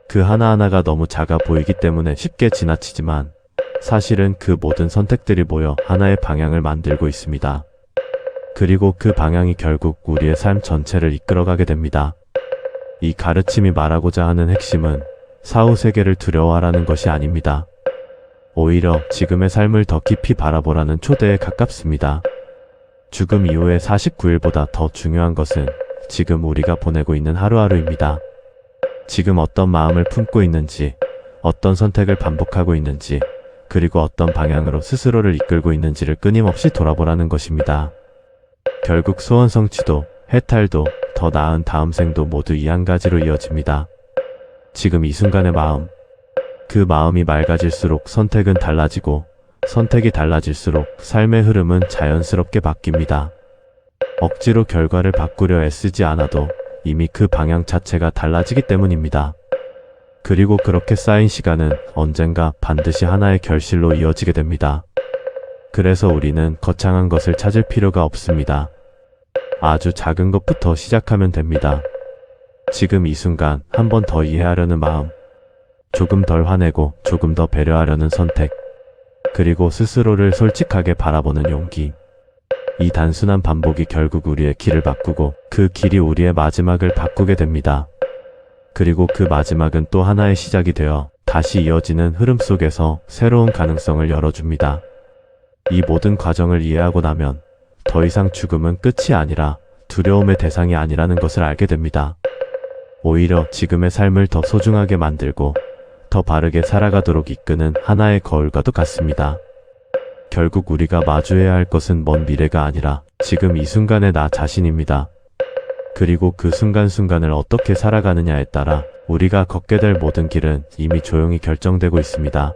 그 하나하나가 너무 작아 보이기 때문에 쉽게 지나치지만 사실은 그 모든 선택들이 모여 하나의 방향을 만들고 있습니다. 그리고 그 방향이 결국 우리의 삶 전체를 이끌어가게 됩니다. 이 가르침이 말하고자 하는 핵심은 사후 세계를 두려워하라는 것이 아닙니다. 오히려 지금의 삶을 더 깊이 바라보라는 초대에 가깝습니다. 죽음 이후의 49일보다 더 중요한 것은 지금 우리가 보내고 있는 하루하루입니다. 지금 어떤 마음을 품고 있는지, 어떤 선택을 반복하고 있는지, 그리고 어떤 방향으로 스스로를 이끌고 있는지를 끊임없이 돌아보라는 것입니다. 결국 소원 성취도, 해탈도, 더 나은 다음 생도 모두 이 한 가지로 이어집니다. 지금 이 순간의 마음. 그 마음이 맑아질수록 선택은 달라지고, 선택이 달라질수록 삶의 흐름은 자연스럽게 바뀝니다. 억지로 결과를 바꾸려 애쓰지 않아도 이미 그 방향 자체가 달라지기 때문입니다. 그리고 그렇게 쌓인 시간은 언젠가 반드시 하나의 결실로 이어지게 됩니다. 그래서 우리는 거창한 것을 찾을 필요가 없습니다. 아주 작은 것부터 시작하면 됩니다. 지금 이 순간 한 번 더 이해하려는 마음, 조금 덜 화내고 조금 더 배려하려는 선택, 그리고 스스로를 솔직하게 바라보는 용기. 이 단순한 반복이 결국 우리의 길을 바꾸고 그 길이 우리의 마지막을 바꾸게 됩니다. 그리고 그 마지막은 또 하나의 시작이 되어 다시 이어지는 흐름 속에서 새로운 가능성을 열어줍니다. 이 모든 과정을 이해하고 나면 더 이상 죽음은 끝이 아니라 두려움의 대상이 아니라는 것을 알게 됩니다. 오히려 지금의 삶을 더 소중하게 만들고 더 바르게 살아가도록 이끄는 하나의 거울과도 같습니다. 결국 우리가 마주해야 할 것은 먼 미래가 아니라 지금 이 순간의 나 자신입니다. 그리고 그 순간순간을 어떻게 살아가느냐에 따라 우리가 걷게 될 모든 길은 이미 조용히 결정되고 있습니다.